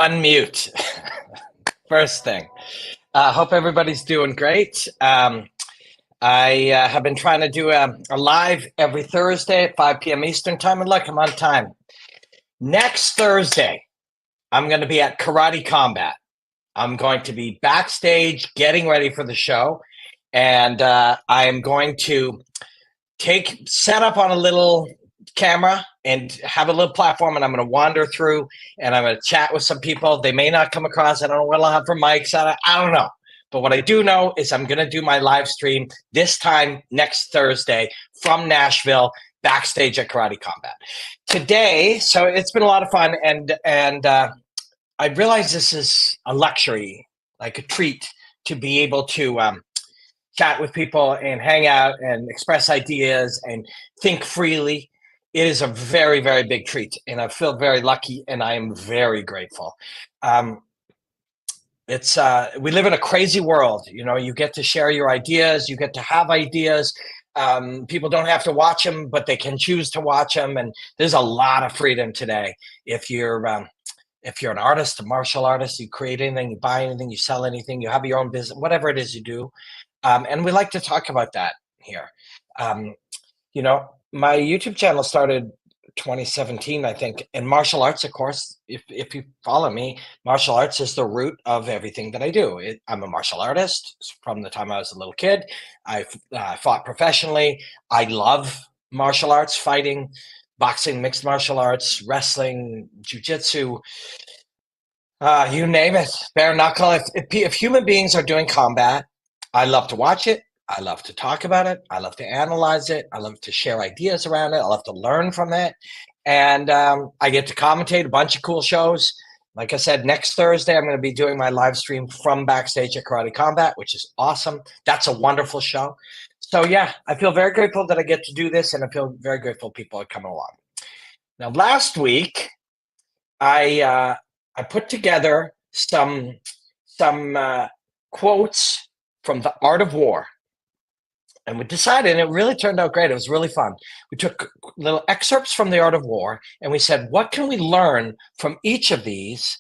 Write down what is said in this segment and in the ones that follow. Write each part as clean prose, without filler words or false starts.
unmute. First thing. Hope everybody's doing great. I have been trying to do a live every Thursday at 5 p.m. Eastern time, and look, I'm on time. Next Thursday, I'm going to be at Karate Combat. I'm going to be backstage getting ready for the show, and I am going to set up on a little camera and have a little platform, and I'm going to wander through and I'm going to chat with some people. They may not come across. I don't know what I'll have for mics. I don't know. But what I do know is I'm going to do my live stream this time next Thursday from Nashville, backstage at Karate Combat. Today, so it's been a lot of fun, and I realize this is a luxury, like a treat, to be able to chat with people and hang out and express ideas and think freely. It is a very, very big treat, and I feel very lucky, and I am very grateful. We live in a crazy world. You know, you get to share your ideas, you get to have ideas. People don't have to watch them, but they can choose to watch them, and there's a lot of freedom today. If you're an artist, a martial artist, you create anything, you buy anything, you sell anything, you have your own business, whatever it is you do. And we like to talk about that here. You know, my YouTube channel started 2017, I think, and martial arts, of course, if you follow me, martial arts is the root of everything that I do. I'm a martial artist from the time I was a little kid. I fought professionally. I love martial arts, fighting, boxing, mixed martial arts, wrestling, jiu-jitsu, you name it, bare knuckle. If human beings are doing combat, I love to watch it. I love to talk about it. I love to analyze it. I love to share ideas around it. I love to learn from it. And I get to commentate a bunch of cool shows. Like I said, next Thursday, I'm going to be doing my live stream from backstage at Karate Combat, which is awesome. That's a wonderful show. So yeah, I feel very grateful that I get to do this, and I feel very grateful people are coming along. Now, last week, I put together some quotes from The Art of War. And we decided, and it really turned out great. It was really fun. We took little excerpts from The Art of War, and we said, what can we learn from each of these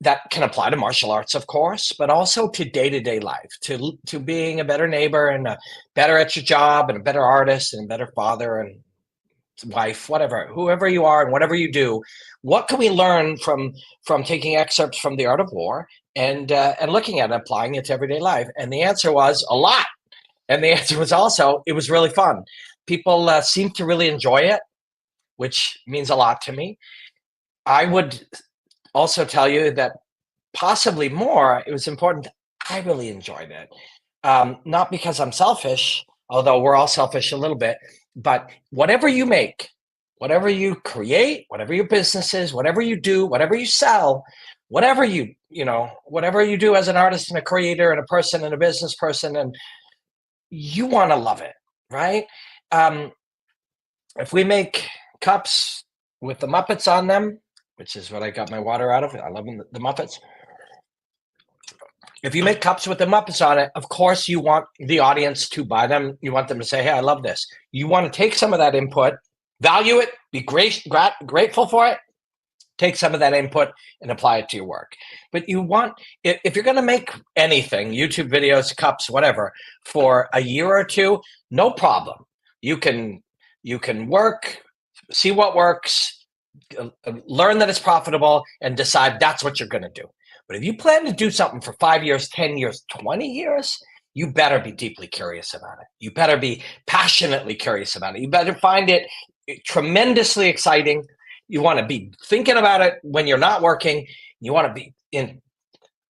that can apply to martial arts, of course, but also to day-to-day life, to being a better neighbor and better at your job and a better artist and a better father and wife, whatever, whoever you are and whatever you do. What can we learn from taking excerpts from The Art of War and looking at it, applying it to everyday life? And the answer was a lot. And the answer was also, it was really fun. People seem to really enjoy it, which means a lot to me. I would also tell you that possibly more, it was important. I really enjoyed it. Not because I'm selfish, although we're all selfish a little bit, but whatever you make, whatever you create, whatever your business is, whatever you do, whatever you sell, whatever you do as an artist and a creator and a person and a business person, and you want to love it, right? If we make cups with the Muppets on them, which is what I got my water out of, I love the Muppets. If you make cups with the Muppets on it, of course you want the audience to buy them. You want them to say, hey, I love this. You want to take some of that input, value it, be grateful for it, take some of that input and apply it to your work. But you want, if you're going to make anything, YouTube videos, cups, whatever, for a year or two, no problem. You can work, see what works, learn that it's profitable, and decide that's what you're going to do. But if you plan to do something for 5 years, 10 years, 20 years, you better be deeply curious about it. You better be passionately curious about it. You better find it tremendously exciting. You want to be thinking about it when you're not working. You want to be in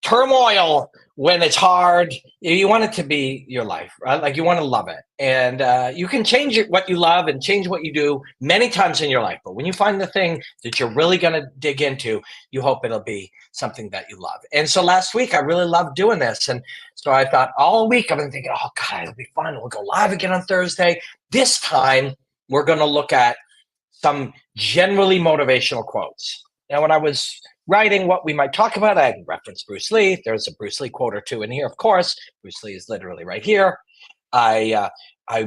turmoil when it's hard. You want it to be your life, right? Like you want to love it. And you can change what you love and change what you do many times in your life. But when you find the thing that you're really going to dig into, you hope it'll be something that you love. And so last week, I really loved doing this. And so I thought all week, I've been thinking, oh, God, it'll be fun. We'll go live again on Thursday. This time, we're going to look at some generally motivational quotes. Now, when I was writing what we might talk about, I referenced Bruce Lee. There's a Bruce Lee quote or two in here, of course. Bruce Lee is literally right here. I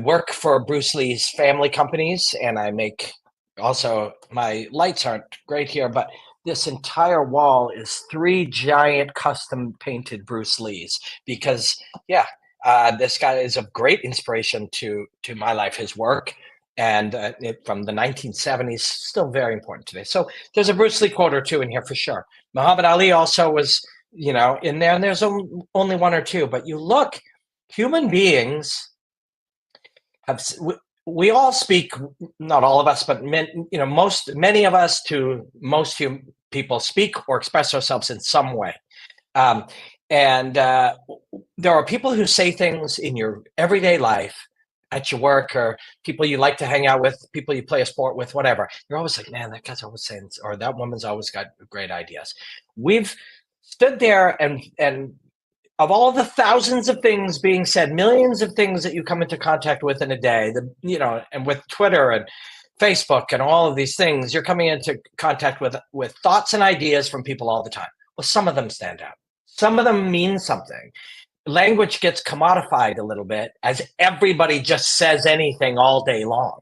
work for Bruce Lee's family companies, and I make also, my lights aren't great here, but this entire wall is 3 giant custom painted Bruce Lees because, yeah, this guy is of great inspiration to my life, his work, and from the 1970s, still very important today. So there's a Bruce Lee quote or two in here for sure. Muhammad Ali also was, in there, and there's only one or two. But you look, human beings have we all speak, not all of us, but many of us to most people speak or express ourselves in some way. And there are people who say things in your everyday life, at your work, or people you like to hang out with, people you play a sport with, whatever. You're always like, man, that guy's always saying, or that woman's always got great ideas. We've stood there and of all the thousands of things being said, millions of things that you come into contact with in a day, and with Twitter and Facebook and all of these things, you're coming into contact with thoughts and ideas from people all the time. Well, some of them stand out. Some of them mean something. Language gets commodified a little bit as everybody just says anything all day long.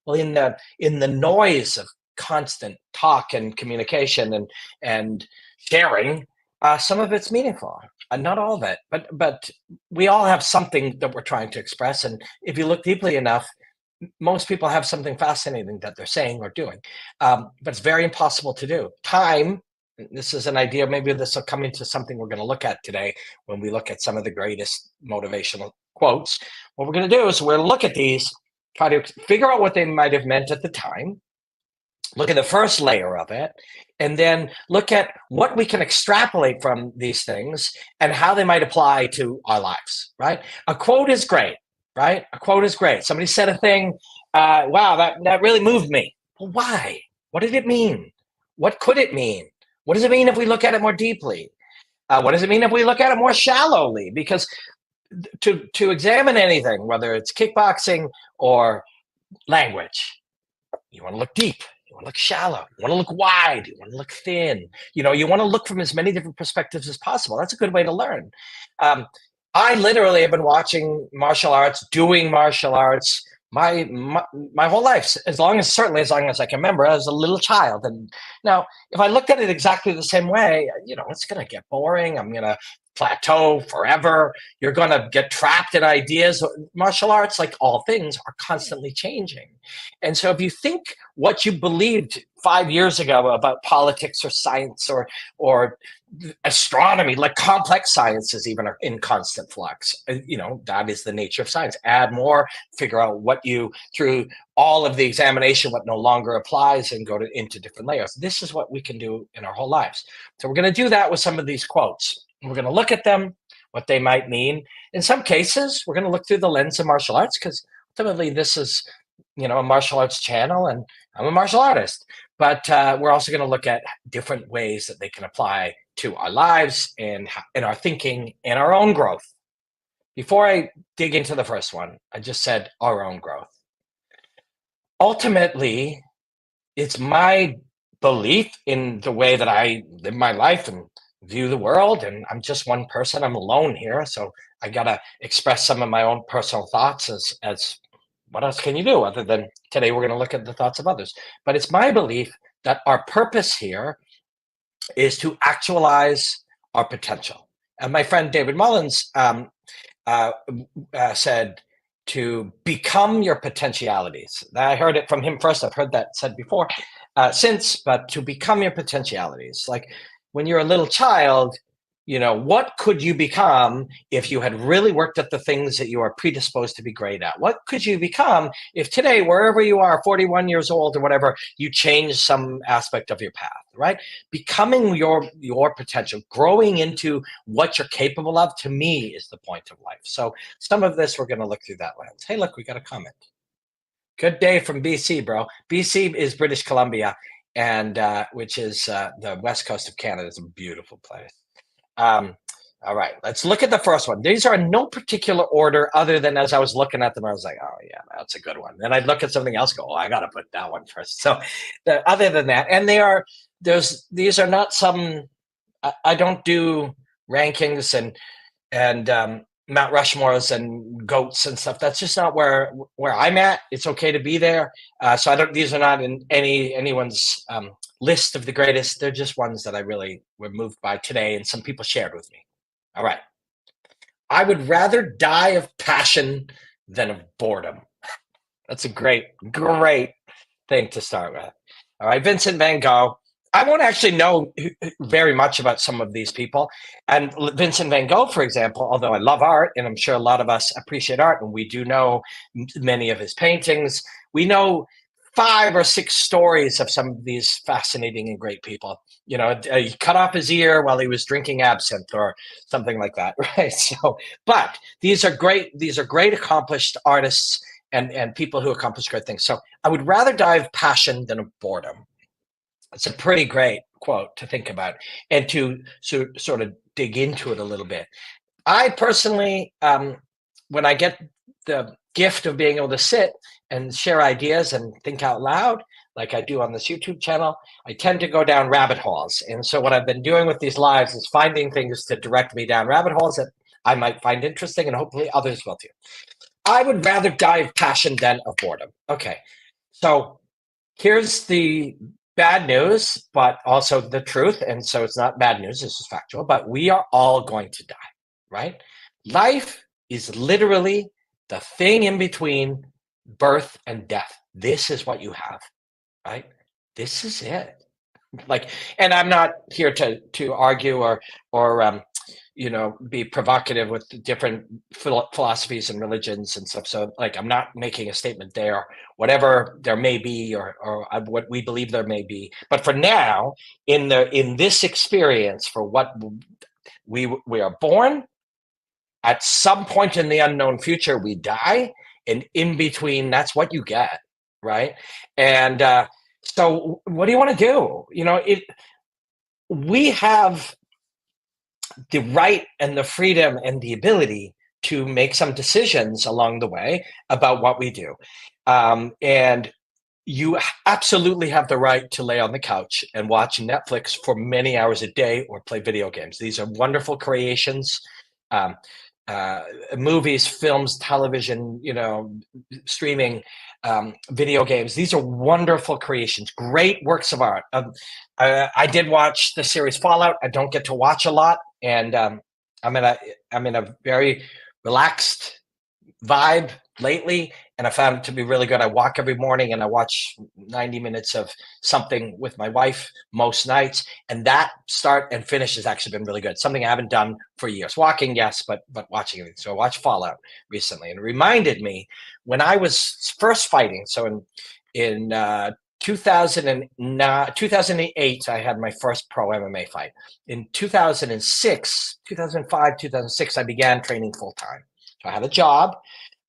Well, in the noise of constant talk and communication and sharing, some of it's meaningful. Not all of it, but we all have something that we're trying to express. And if you look deeply enough, most people have something fascinating that they're saying or doing. But it's very impossible to do. Time, this is an idea, maybe this will come into something we're going to look at today when we look at some of the greatest motivational quotes. What we're going to do is we're going to look at these, try to figure out what they might have meant at the time, look at the first layer of it, and then look at what we can extrapolate from these things and how they might apply to our lives, right? A quote is great, right? A quote is great. Somebody said a thing, wow, that really moved me. Well, why? What did it mean? What could it mean? What does it mean if we look at it more deeply? What does it mean if we look at it more shallowly? Because to examine anything, whether it's kickboxing or language, you want to look deep. You want to look shallow. You want to look wide. You want to look thin. You want to look from as many different perspectives as possible. That's a good way to learn. I literally have been watching martial arts, doing martial arts my whole life, certainly as long as I can remember, as a little child. And now, if I looked at it exactly the same way, it's going to get boring. I'm going to plateau forever. You're going to get trapped in ideas. Martial arts, like all things, are constantly changing. And so if you think what you believed 5 years ago about politics or science or astronomy, like complex sciences even, are in constant flux. That is the nature of science. Add more, figure out what through all of the examination, what no longer applies, and go into different layers. This is what we can do in our whole lives. So we're going to do that with some of these quotes. We're going to look at them, what they might mean. In some cases, we're going to look through the lens of martial arts, because ultimately this is, a martial arts channel, and I'm a martial artist. But we're also going to look at different ways that they can apply to our lives and our thinking and our own growth. Before I dig into the first one, I just said our own growth. Ultimately, it's my belief in the way that I live my life and view the world, and I'm just one person. I'm alone here, so I got to express some of my own personal thoughts as what else can you do other than today we're going to look at the thoughts of others. But it's my belief that our purpose here is to actualize our potential. And my friend David Mullins said to become your potentialities. I heard it from him first. I've heard that said before since, but to become your potentialities. Like when you're a little child, what could you become if you had really worked at the things that you are predisposed to be great at? What could you become if today, wherever you are, 41 years old or whatever, you change some aspect of your path, right? Becoming your potential, growing into what you're capable of, to me, is the point of life. So some of this, we're going to look through that lens. Hey, look, we got a comment. Good day from BC, bro. BC is British Columbia, and which is the west coast of Canada. It's a beautiful place. All right, let's look at the first one. These are in no particular order other than as I was looking at them, I was like, oh yeah, that's a good one. Then I'd look at something else, go, oh, I got to put that one first. So other than that, and these are not some, I don't do rankings and Mount Rushmores and goats and stuff. That's just not where I'm at. It's okay to be there. So I don't. These are not in anyone's list of the greatest. They're just ones that I really were moved by today, and some people shared with me. All right. I would rather die of passion than of boredom. That's a great thing to start with. All right, Vincent van Gogh. I won't actually know very much about some of these people. And Vincent van Gogh, for example, although I love art, and I'm sure a lot of us appreciate art, and we do know many of his paintings, we know 5 or 6 stories of some of these fascinating and great people. You know, he cut off his ear while he was drinking absinthe or something like that, right? So, but these are great. These are great accomplished artists and people who accomplish great things. So I would rather die of passion than of boredom. It's a pretty great quote to think about and to sort of dig into it a little bit. I personally, when I get the gift of being able to sit and share ideas and think out loud, like I do on this YouTube channel, I tend to go down rabbit holes. And so what I've been doing with these lives is finding things to direct me down rabbit holes that I might find interesting, and hopefully others will too. I would rather die of passion than of boredom. Okay. So here's the bad news, but also the truth. And so it's not bad news, this is factual, but we are all going to die, right? Life is literally the thing in between birth and death. This is what you have, right? This is it. Like, and I'm not here to argue or be provocative with different philosophies and religions and stuff. So like, I'm not making a statement there, whatever there may be, or what we believe there may be. But for now, in this experience, for what we are born, at some point in the unknown future, we die, and in between, that's what you get, right? And so, what do you want to do? We have the right and the freedom and the ability to make some decisions along the way about what we do. And you absolutely have the right to lay on the couch and watch Netflix for many hours a day or play video games. These are wonderful creations. Um, Movies, films, television, streaming, video games. These are wonderful creations, great works of art. I did watch the series Fallout. I don't get to watch a lot, and I'm in a very relaxed vibe lately, and I found it to be really good. I walk every morning and I watch 90 minutes of something with my wife most nights, and that start and finish has actually been really good. Something I haven't done for years. Walking, yes, but watching it. So I watched Fallout recently, and it reminded me when I was first fighting. So in 2008, I had my first pro MMA fight. In 2006, 2005, 2006, I began training full time. So I had a job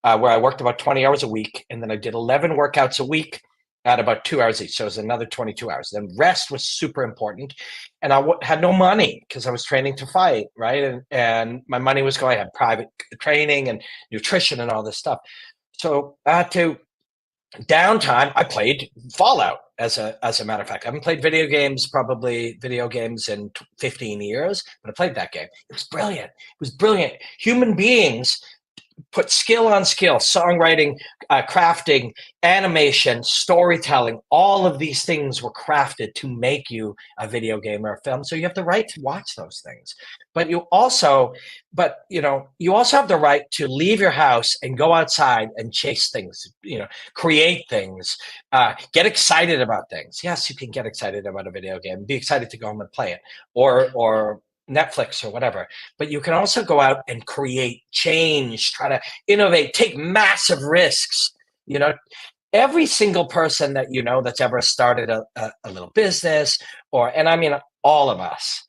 where I worked about 20 hours a week, and then I did 11 workouts a week at about 2 hours each. So it was another 22 hours. Then rest was super important. And I had no money because I was training to fight, right? And my money was going, I had private training and nutrition and all this stuff. So I had to downtime. I played Fallout as a matter of fact. I haven't played video games in 15 years, but I played that game. It was brilliant. It was brilliant. Human beings put skill on skill, songwriting, crafting, animation, storytelling. All of these things were crafted to make you a video game or a film. So you have the right to watch those things. But you also have the right to leave your house and go outside and chase things, create things, get excited about things. Yes, you can get excited about a video game, be excited to go home and play it, or Netflix or whatever. But you can also go out and create change, try to innovate, take massive risks. Every single person that that's ever started a little business, and I mean all of us,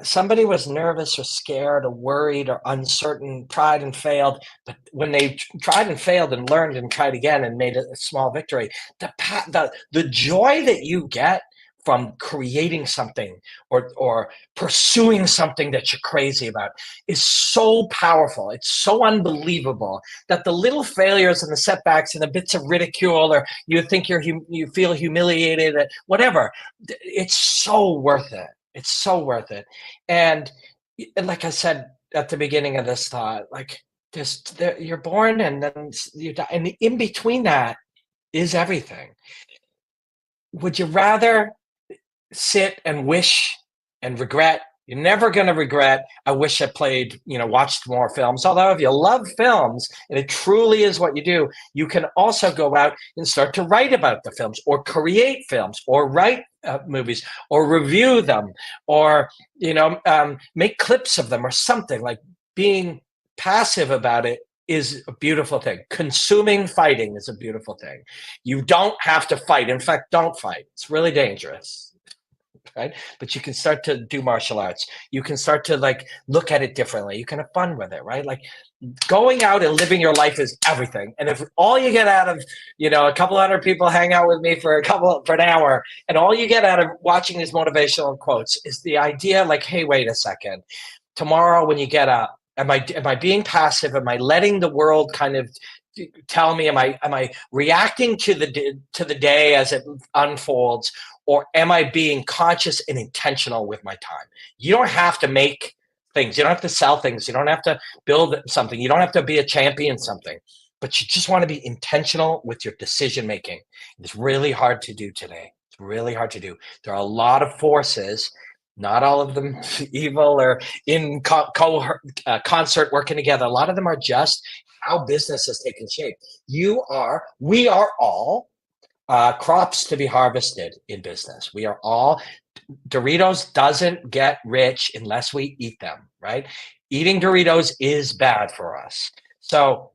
somebody was nervous or scared or worried or uncertain, tried and failed. But when they tried and failed and learned and tried again and made a small victory, the joy that you get from creating something or pursuing something that you're crazy about is so powerful. It's so unbelievable that the little failures and the setbacks and the bits of ridicule, or you think you feel humiliated, whatever, it's so worth it. It's so worth it. And like I said, at the beginning of this thought, like just you're born and then you die, and in between that is everything. Would you rather sit and wish and regret? You're never going to regret. I wish I played, watched more films. Although if you love films and it truly is what you do, you can also go out and start to write about the films or create films or write movies or review them or, make clips of them or something. Like being passive about it is a beautiful thing. Consuming fighting is a beautiful thing. You don't have to fight. In fact, don't fight. It's really dangerous. Right, but you can start to do martial arts. You can start to like look at it differently. You can have fun with it, right? Like going out and living your life is everything. And if all you get out of, a couple hundred people hang out with me for an hour, and all you get out of watching these motivational quotes is the idea, like, hey, wait a second, tomorrow when you get up, am I being passive? Am I letting the world kind of tell me? Am I reacting to the day as it unfolds, or am I being conscious and intentional with my time? You don't have to make things. You don't have to sell things. You don't have to build something. You don't have to be a champion something, but you just want to be intentional with your decision making. It's really hard to do today. It's really hard to do. There are a lot of forces, not all of them evil or in concert working together. A lot of them are just how business has taken shape. We are all crops to be harvested in business. We are all, Doritos doesn't get rich unless we eat them, right? Eating Doritos is bad for us. So,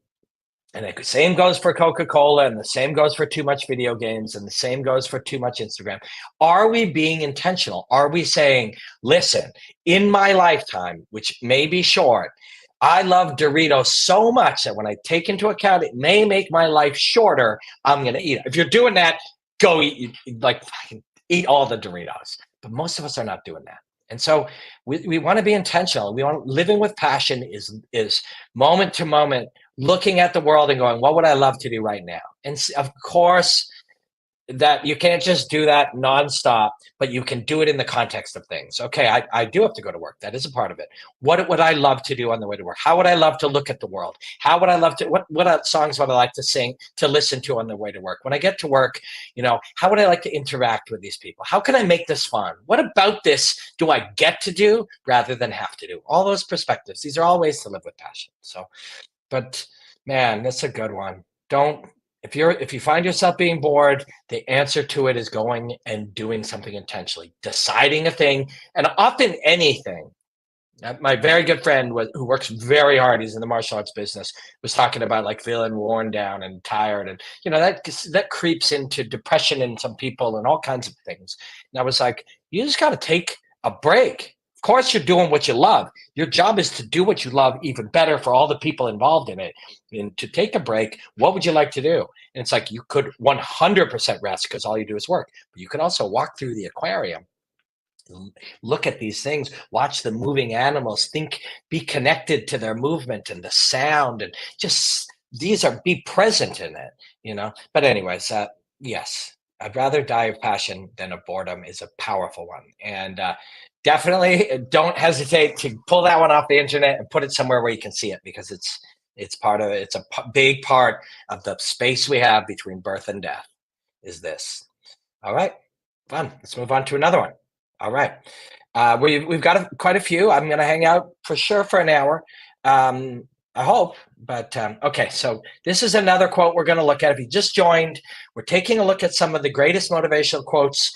and the same goes for Coca-Cola, and the same goes for too much video games, and the same goes for too much Instagram. Are we being intentional? Are we saying, listen, in my lifetime, which may be short, I love Doritos so much that when I take into account it may make my life shorter, I'm going to eat it. If you're doing that, go eat all the Doritos. But most of us are not doing that. And so we want to be intentional. Living with passion is moment to moment, looking at the world and going, what would I love to do right now? And of course, that you can't just do that nonstop, but you can do it in the context of things. Okay, I do have to go to work. That is a part of it. What would I love to do on the way to work? How would I love to look at the world? How would I love to, what songs would I like to sing, to listen to on the way to work? When I get to work, how would I like to interact with these people? How can I make this fun? What about this do I get to do rather than have to do? All those perspectives. These are all ways to live with passion. So, but man, that's a good one. If you find yourself being bored, the answer to it is going and doing something intentionally, deciding a thing, and often anything. My very good friend who works very hard, he's in the martial arts business, was talking about like feeling worn down and tired, and that creeps into depression in some people and all kinds of things. And I was like, you just got to take a break. Of course, you're doing what you love. Your job is to do what you love even better for all the people involved in it. And to take a break, what would you like to do? And it's like you could 100% rest because all you do is work. But you can also walk through the aquarium, look at these things, watch the moving animals, be connected to their movement and the sound, and just be present in it. But anyways, yes, I'd rather die of passion than of boredom is a powerful one. And definitely don't hesitate to pull that one off the internet and put it somewhere where you can see it, because it's a big part of the space we have between birth and death is this. All right, fun. Let's move on to another one. All right. We've got quite a few. I'm going to hang out for sure for an hour. I hope. But okay, so this is another quote we're going to look at. If you just joined, we're taking a look at some of the greatest motivational quotes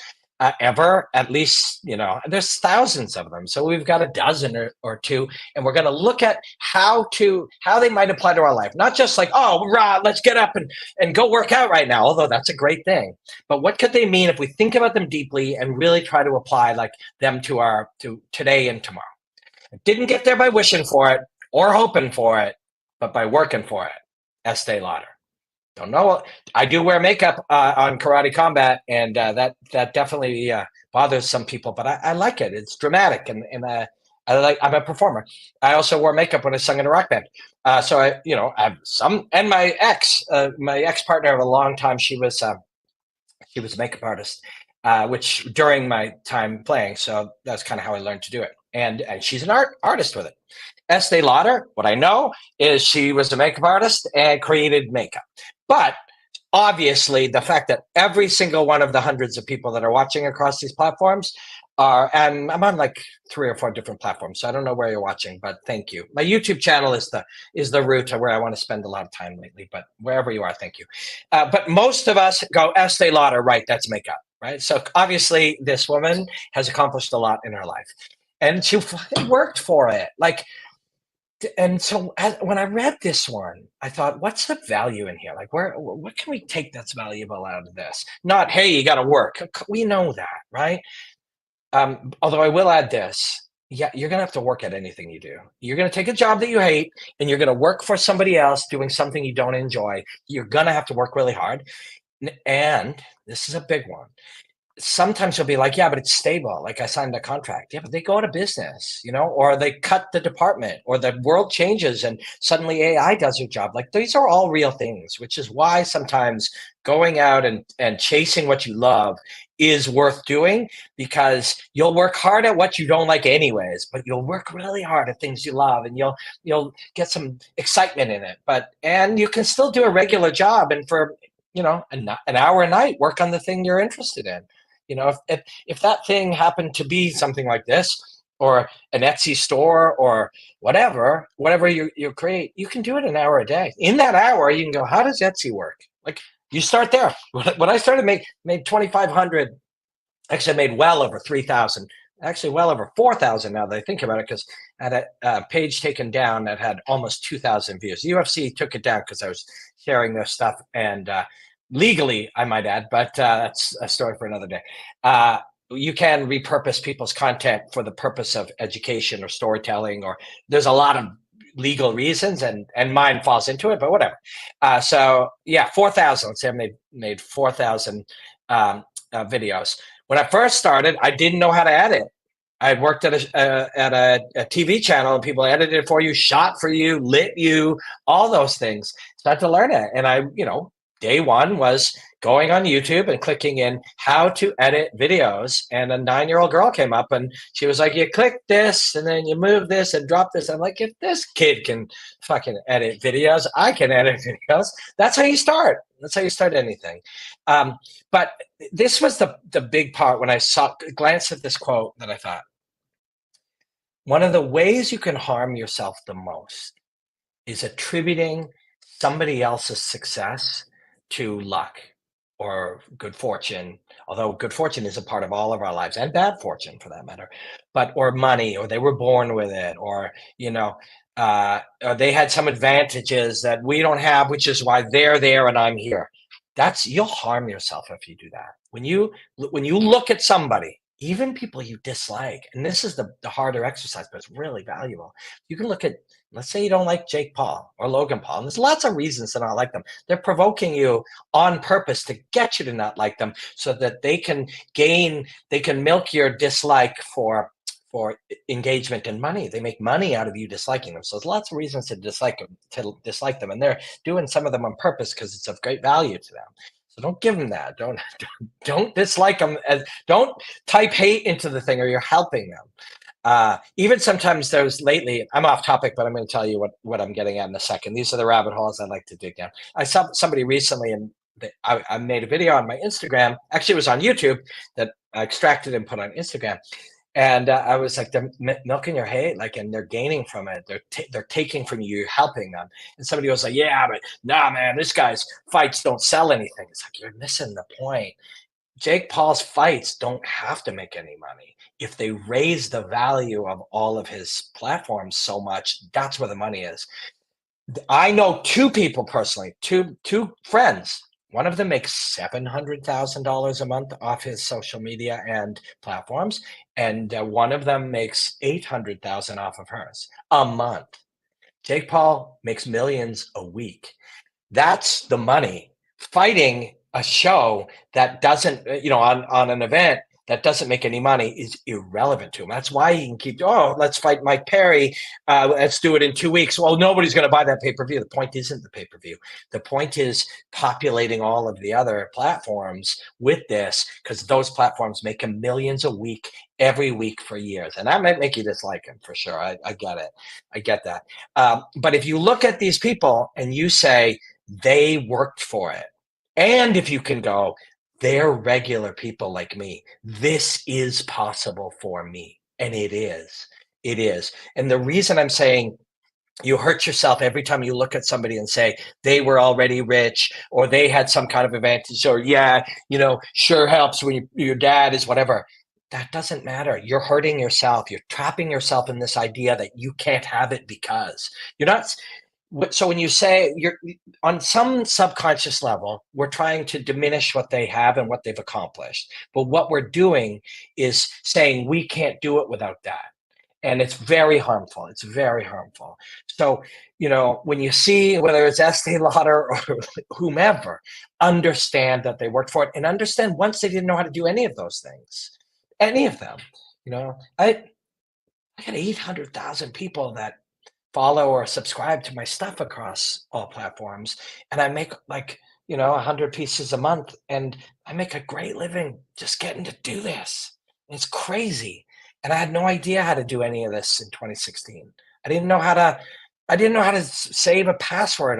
ever. At least, there's thousands of them. So we've got a dozen or two, and we're going to look at how they might apply to our life. Not just like, oh, rah, let's get up and go work out right now, although that's a great thing. But what could they mean if we think about them deeply and really try to apply them to today and tomorrow? I didn't get there by wishing for it or hoping for it, but by working for it. Estee Lauder. Don't know. I do wear makeup on Karate Combat, and that definitely bothers some people. But I like it. It's dramatic, and I'm a performer. I also wore makeup when I sung in a rock band. So I have some. And my ex partner of a long time, she was a makeup artist, which during my time playing. So that's kind of how I learned to do it. And she's an artist with it. Estee Lauder, what I know is she was a makeup artist and created makeup. But obviously, the fact that every single one of the hundreds of people that are watching across these platforms are, and I'm on like 3 or 4 different platforms, so I don't know where you're watching, but thank you. My YouTube channel is the route to where I want to spend a lot of time lately, but wherever you are, thank you. But most of us go Estee Lauder, right? That's makeup, right? So obviously, this woman has accomplished a lot in her life, and she fucking worked for it. Like, and so when I read this one, I thought, what's the value in here? Like, what can we take that's valuable out of this? Not, hey, you got to work. We know that, right? Although I will add this. Yeah, you're going to have to work at anything you do. You're going to take a job that you hate and you're going to work for somebody else doing something you don't enjoy. You're going to have to work really hard. And this is a big one. Sometimes you'll be like, yeah, but it's stable. Like I signed a contract. Yeah, but they go out of business, or they cut the department, or the world changes and suddenly AI does your job. Like these are all real things, which is why sometimes going out and chasing what you love is worth doing, because you'll work hard at what you don't like anyways, but you'll work really hard at things you love and you'll get some excitement in it. And you can still do a regular job and for an hour a night work on the thing you're interested in. If that thing happened to be something like this, or an Etsy store, or whatever you create, you can do it an hour a day. In that hour, you can go, how does Etsy work? Like you start there. When I started, made 2,500. Actually, I made well over 3,000. Actually, well over 4,000 now that I think about it, because I had a page taken down that had almost 2,000 views. UFC took it down because I was sharing their stuff, and legally, I might add, but that's a story for another day. You can repurpose people's content for the purpose of education or storytelling, or there's a lot of legal reasons, and mine falls into it, but whatever. So yeah, 4,000. Let's say I made 4,000 videos. When I first started, I didn't know how to edit. I had worked at a TV channel, and people edited it for you, shot for you, lit you, all those things. So I had to learn it, and day one was going on YouTube and clicking in how to edit videos. And a 9-year-old girl came up and she was like, you click this and then you move this and drop this. I'm like, if this kid can fucking edit videos, I can edit videos. That's how you start. That's how you start anything. But this was the big part when I glanced at this quote that I thought, one of the ways you can harm yourself the most is attributing somebody else's success to luck or good fortune, although good fortune is a part of all of our lives, and bad fortune for that matter, or money, or they were born with it, or or they had some advantages that we don't have, which is why they're there and I'm here. You'll harm yourself if you do that. When you look at somebody, even people you dislike, and this is the harder exercise, but it's really valuable. You can look at, let's say you don't like Jake Paul or Logan Paul, and there's lots of reasons to not like them. They're provoking you on purpose to get you to not like them, so that they can milk your dislike for engagement and money. They make money out of you disliking them. So there's lots of reasons to dislike them, and they're doing some of them on purpose because it's of great value to them. So don't give them that. Don't dislike them. Don't type hate into the thing, or you're helping them. Even sometimes those lately, I'm off topic, but I'm going to tell you what I'm getting at in a second. These are the rabbit holes I like to dig down. I saw somebody recently, and I made a video on my Instagram. Actually, it was on YouTube that I extracted and put on Instagram. And I was like, they're milking your hate, and they're gaining from it. They're taking from you, you're helping them. And somebody was like, yeah, but nah, man, this guy's fights don't sell anything. It's like, you're missing the point. Jake Paul's fights don't have to make any money. If they raise the value of all of his platforms so much, that's where the money is. I know 2 people personally, two friends. One of them makes $700,000 a month off his social media and platforms, and one of them makes $800,000 off of hers a month. Jake Paul makes millions a week. That's the money. Fighting a show that doesn't, on an event that doesn't make any money is irrelevant to him. That's why he can keep, oh, let's fight Mike Perry. Let's do it in 2 weeks. Well, nobody's going to buy that pay-per-view. The point isn't the pay-per-view. The point is populating all of the other platforms with this, because those platforms make him millions a week, every week for years. And that might make you dislike him for sure. I get it. I get that. But if you look at these people and you say they worked for it, and if you can go, they're regular people like me. This is possible for me. And it is. It is. And the reason I'm saying you hurt yourself every time you look at somebody and say they were already rich or they had some kind of advantage, or, yeah, sure helps when your dad is whatever. That doesn't matter. You're hurting yourself. You're trapping yourself in this idea that you can't have it because you're not. So when you say you're on some subconscious level, we're trying to diminish what they have and what they've accomplished. But what we're doing is saying we can't do it without that. And it's very harmful. It's very harmful. So, when you see whether it's Estee Lauder or whomever, understand that they worked for it, and understand once they didn't know how to do any of those things, any of them. I got 800,000 people that follow or subscribe to my stuff across all platforms, and I make 100 pieces a month, and I make a great living just getting to do this. It's crazy. And I had no idea how to do any of this in 2016. I didn't know how to save a password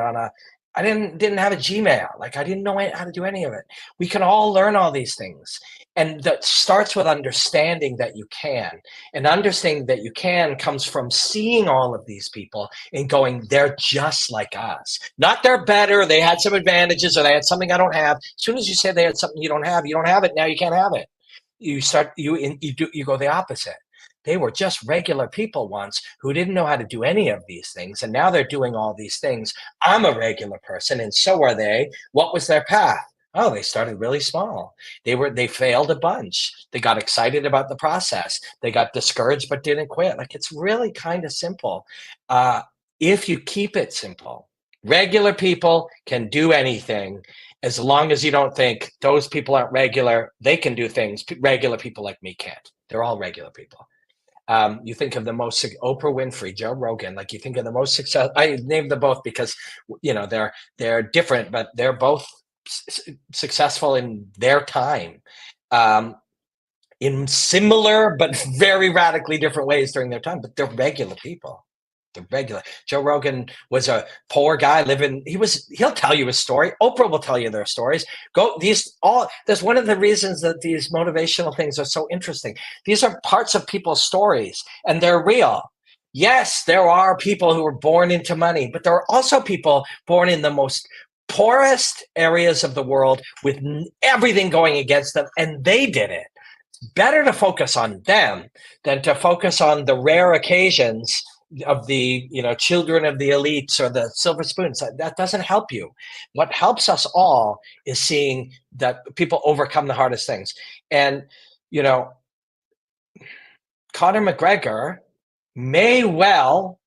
I didn't have a Gmail. I didn't know how to do any of it. We can all learn all these things. And that starts with understanding that you can. And understanding that you can comes from seeing all of these people and going, they're just like us. Not they're better, they had some advantages, or they had something I don't have. As soon as you say they had something you don't have it, now you can't have it. You go the opposite. They were just regular people once who didn't know how to do any of these things, and now they're doing all these things. I'm a regular person, and so are they. What was their path? Oh, they started really small. They failed a bunch. They got excited about the process. They got discouraged but didn't quit. It's really kind of simple. If you keep it simple, regular people can do anything as long as you don't think those people aren't regular. They can do things regular people like me can't. They're all regular people. You think of the most Oprah Winfrey, Joe Rogan. You think of the most success. I named them both because they're different, but they're both successful in their time, in similar but very radically different ways during their time. But they're regular people. They're regular. Joe Rogan was a poor guy living. He'll tell you his story. Oprah will tell you their stories. That's one of the reasons that these motivational things are so interesting. These are parts of people's stories, and they're real. Yes, there are people who were born into money, but there are also people born in the most poorest areas of the world with everything going against them, and they did it. Better to focus on them than to focus on the rare occasions of the children of the elites or the silver spoons. That doesn't help you. What helps us all is seeing that people overcome the hardest things. And Conor McGregor may well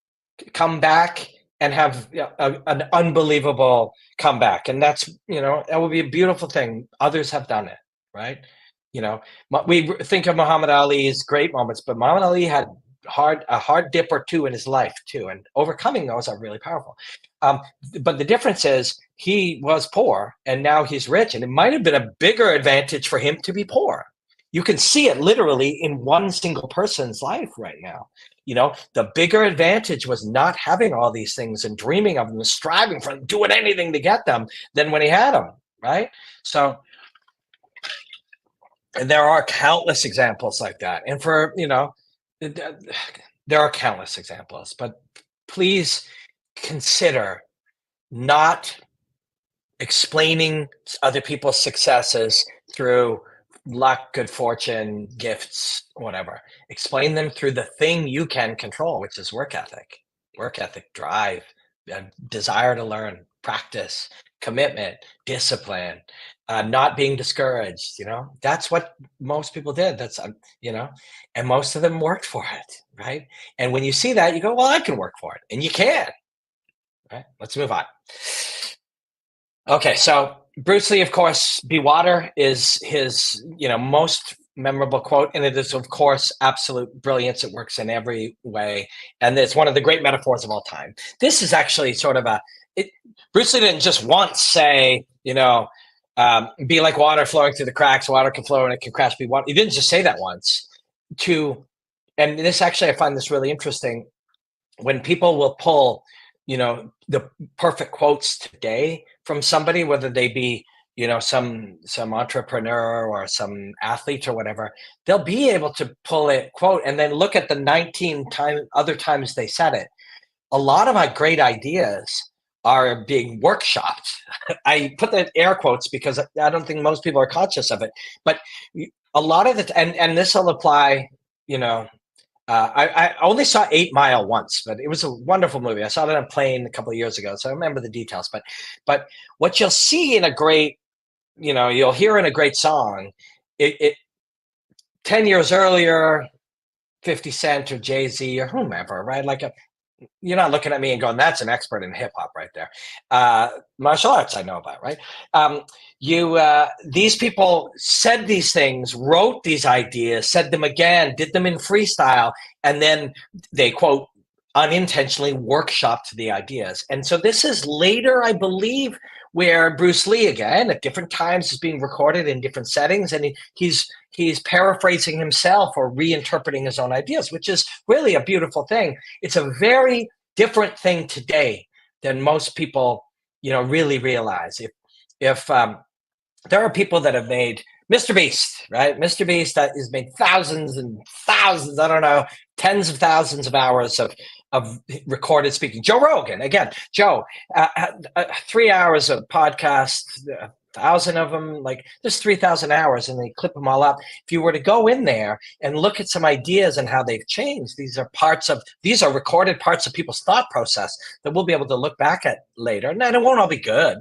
come back and have an unbelievable comeback, and that would be a beautiful thing. Others have done it, right? We think of Muhammad Ali's great moments, but Muhammad Ali had a hard dip or two in his life too, and overcoming those are really powerful. But the difference is he was poor and now he's rich, and it might have been a bigger advantage for him to be poor. You can see it literally in one single person's life right now. The bigger advantage was not having all these things and dreaming of them and striving for them, doing anything to get them, than when he had them, right? So, and there are countless examples like that. And there are countless examples, but please consider not explaining other people's successes through luck, good fortune, gifts, whatever. Explain them through the thing you can control, which is work ethic, drive, desire to learn, practice, commitment, discipline, not being discouraged. That's what most people did. That's and most of them worked for it, right? And when you see that, you go, well, I can work for it, and you can. Right? Let's move on. Okay, so Bruce Lee, of course, Be Water is his most memorable quote, and it is, of course, absolute brilliance. It works in every way, and it's one of the great metaphors of all time. This is actually sort of Bruce Lee didn't just once say, be like water flowing through the cracks. Water can flow and it can crash. Be water. He didn't just say that once. And this actually, I find this really interesting. When people will pull, the perfect quotes today from somebody, whether they be, some entrepreneur or some athlete or whatever, they'll be able to pull a quote and then look at the 19 other times they said it. A lot of my great ideas are being workshopped. I put the air quotes because I don't think most people are conscious of it, but a lot of and this will apply, I only saw 8 Mile once, but it was a wonderful movie. I saw it on a plane a couple of years ago, so I remember the details. But what you'll see in a great, you'll hear in a great song, it 10 years earlier, 50 Cent or Jay-Z or whomever, right? You're not looking at me and going, that's an expert in hip hop right there. Martial arts I know about, right? These people said these things, wrote these ideas, said them again, did them in freestyle, and then they, quote, unintentionally workshopped the ideas. And so this is later, I believe, where Bruce Lee, again, at different times, is being recorded in different settings, and he's paraphrasing himself or reinterpreting his own ideas, which is really a beautiful thing. It's a very different thing today than most people, really realize. If there are people that have made Mr. Beast, right? Mr. Beast that has made thousands and thousands, I don't know, tens of thousands of hours of recorded speaking. Joe Rogan, again, Joe, 3 hours of podcast, 1,000 of them, like there's 3,000 hours, and they clip them all up. If you were to go in there and look at some ideas and how they've changed, these are recorded parts of people's thought process that we'll be able to look back at later. And it won't all be good,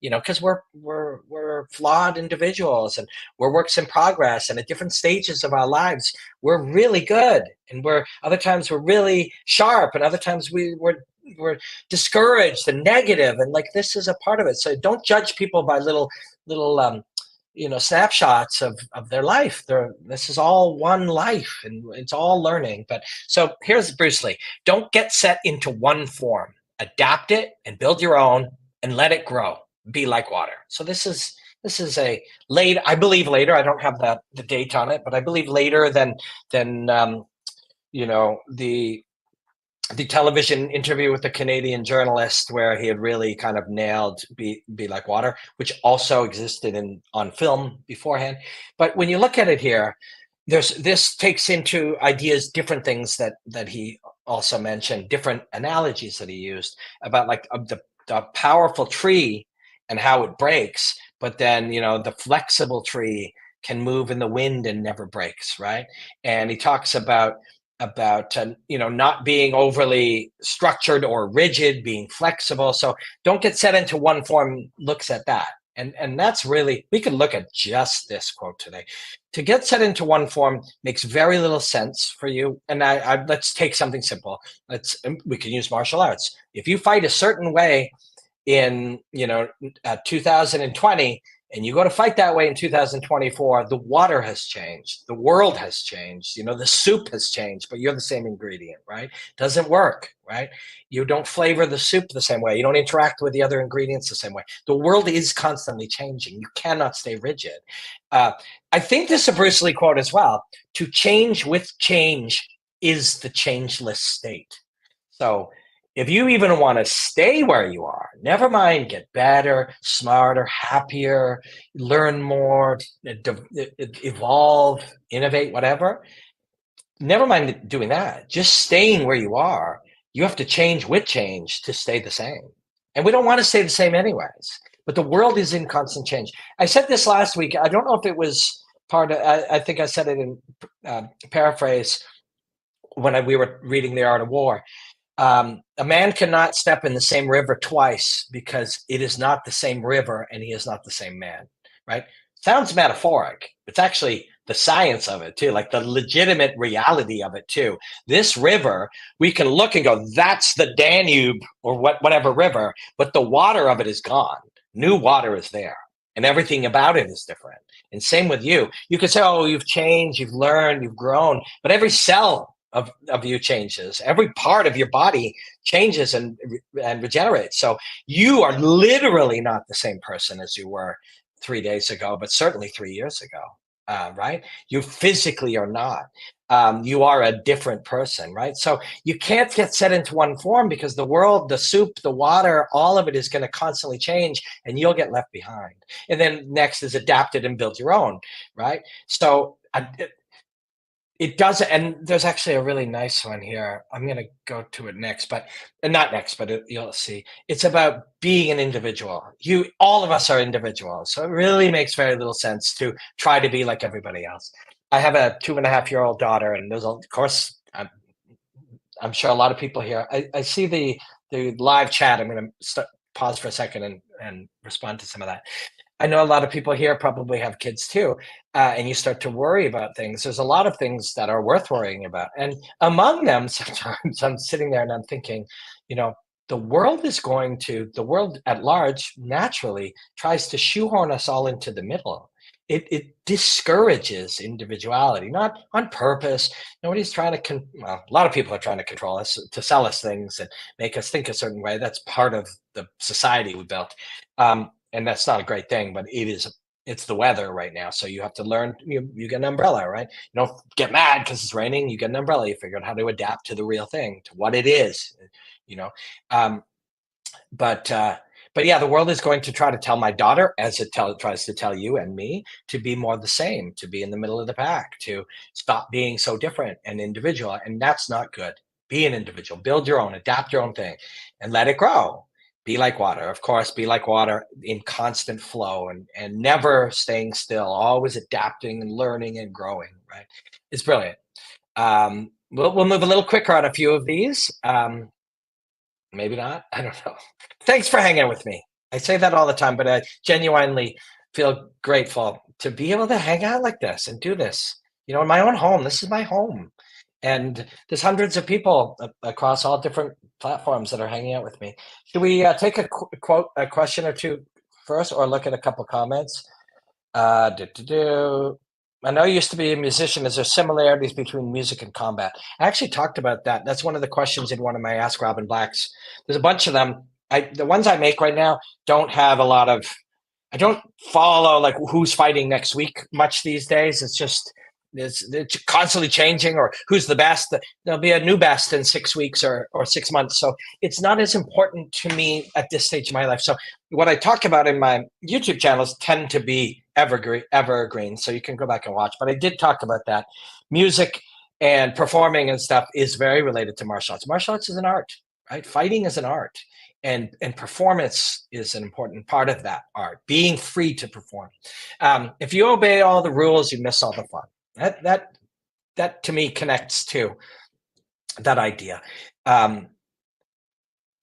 because we're flawed individuals and we're works in progress, and at different stages of our lives, we're really good, and other times we're really sharp, and other times we're discouraged and negative, and this is a part of it. So don't judge people by little snapshots of their life. This is all one life, and it's all learning. But so here's Bruce Lee: don't get set into one form. Adapt it and build your own, and let it grow. Be like water. So this is I believe later. I don't have the date on it, but I believe later than the television interview with the Canadian journalist, where he had really kind of nailed be like water, which also existed on film beforehand. But when you look at it here, this takes into ideas, different things that he also mentioned, different analogies that he used about the powerful tree and how it breaks, but then the flexible tree can move in the wind and never breaks, right? And he talks about not being overly structured or rigid, being flexible. So don't get set into one form. Looks at that, and that's really, we can look at just this quote today. To get set into one form makes very little sense for you. And let's take something simple. We can use martial arts. If you fight a certain way in 2020, and you go to fight that way in 2024, the water has changed, the world has changed, the soup has changed, but you're the same ingredient, right? Doesn't work, right? You don't flavor the soup the same way. You don't interact with the other ingredients the same way. The world is constantly changing. You cannot stay rigid. I think this is a Bruce Lee quote as well. To change with change is the changeless state. So if you even want to stay where you are, never mind get better, smarter, happier, learn more, evolve, innovate, whatever, never mind doing that. Just staying where you are, you have to change with change to stay the same. And we don't want to stay the same anyways. But the world is in constant change. I said this last week. I don't know if it was part of, I think I said it in paraphrase when we were reading The Art of War. A man cannot step in the same river twice, because it is not the same river and he is not the same man, right? Sounds metaphoric. It's actually the science of it too, like the legitimate reality of it too. This river, we can look and go, that's the Danube or whatever river, but the water of it is gone. New water is there. and everything about it is different. And same with you. You could say, oh, you've changed, you've learned, you've grown, but every cell of you changes. Every part of your body changes and regenerates. So you are literally not the same person as you were 3 days ago, but certainly 3 years ago, right? You physically are not. You are a different person, right? So you can't get set into one form because the world, the soup, the water, all of it is going to constantly change and you'll get left behind. And then next is adapt it and build your own, right? So it does, and there's actually a really nice one here. I'm going to go to it next, but not next, but you'll see. It's about being an individual. All of us are individuals, so it really makes very little sense to try to be like everybody else. I have a 2.5-year-old daughter, and there's, of course, I'm sure a lot of people here. I see the live chat. I'm going to pause for a second and respond to some of that. I know a lot of people here probably have kids too, and you start to worry about things. There's a lot of things that are worth worrying about. And among them, sometimes I'm sitting there and I'm thinking, the world at large naturally tries to shoehorn us all into the middle. It discourages individuality, not on purpose. Nobody's trying to, a lot of people are trying to control us, to sell us things and make us think a certain way. That's part of the society we built. And that's not a great thing, but it's the weather right now. So you have to learn, you get an umbrella, right? You don't get mad because it's raining, you get an umbrella. You figure out how to adapt to the real thing, to what it is, um, but yeah, the world is going to try to tell my daughter, as it tries to tell you and me, to be more the same, to be in the middle of the pack, to stop being so different and individual. And that's not good. Be an individual, build your own, adapt your own thing, and let it grow. Be like water, of course, be like water in constant flow and never staying still, always adapting and learning and growing, right? It's brilliant. We'll move a little quicker on a few of these. Maybe not. I don't know. Thanks for hanging with me. I say that all the time, but I genuinely feel grateful to be able to hang out like this and do this. In my own home. This is my home. And there's hundreds of people across all different platforms that are hanging out with me. Should we take a question or two first, or look at a couple comments? I know you used to be a musician. Is there similarities between music and combat? I actually talked about that. That's one of the questions in one of my Ask Robin Blacks. There's a bunch of them. The ones I make right now don't have a lot of, I don't follow like who's fighting next week much these days. It's just, it's constantly changing, or who's the best. There'll be a new best in 6 weeks or 6 months. So it's not as important to me at this stage of my life. So what I talk about in my YouTube channels tend to be evergreen. So you can go back and watch. But I did talk about that. Music and performing and stuff is very related to martial arts. Martial arts is an art, right? Fighting is an art. And performance is an important part of that art, being free to perform. If you obey all the rules, you miss all the fun. That to me connects to that idea.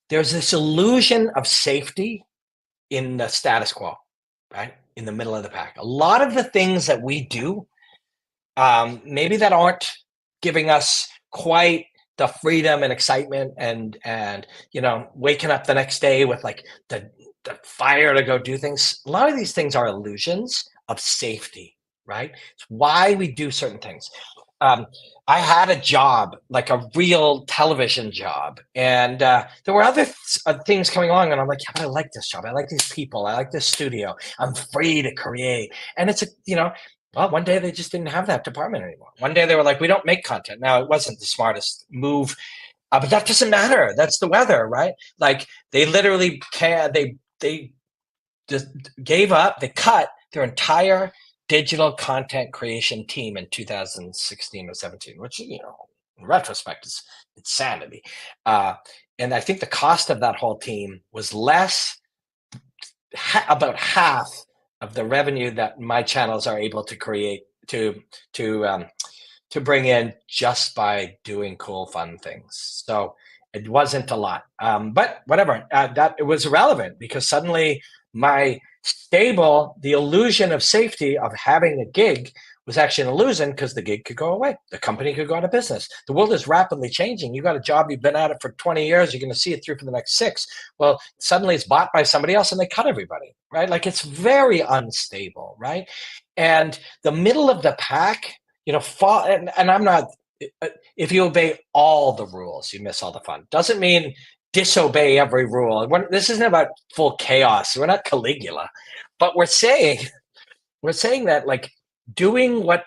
There's this illusion of safety in the status quo, right? In the middle of the pack. A lot of the things that we do, maybe that aren't giving us quite the freedom and excitement and waking up the next day with like the fire to go do things. A lot of these things are illusions of safety, right? It's why we do certain things. I had a job, like a real television job, and there were other things coming along, and I'm like, yeah, I like this job. I like these people. I like this studio. I'm free to create. And it's well, one day they just didn't have that department anymore. One day they were like, we don't make content. Now, it wasn't the smartest move, but that doesn't matter. That's the weather, right? Like they literally they just gave up. They cut their entire digital content creation team in 2016 or 17, which, in retrospect is insanity. And I think the cost of that whole team was about half of the revenue that my channels are able to create to bring in just by doing cool, fun things. So it wasn't a lot, but whatever. That it was irrelevant because suddenly my stable, the illusion of safety of having a gig was actually an illusion because the gig could go away. The company could go out of business. The world is rapidly changing. You got a job, you've been at it for 20 years, you're going to see it through for the next 6. Well, suddenly it's bought by somebody else and they cut everybody, right? Like it's very unstable, right? And the middle of the pack, fall, and I'm not, if you obey all the rules, you miss all the fun. Doesn't mean disobey every rule. This isn't about full chaos. We're not Caligula, but we're saying that like doing what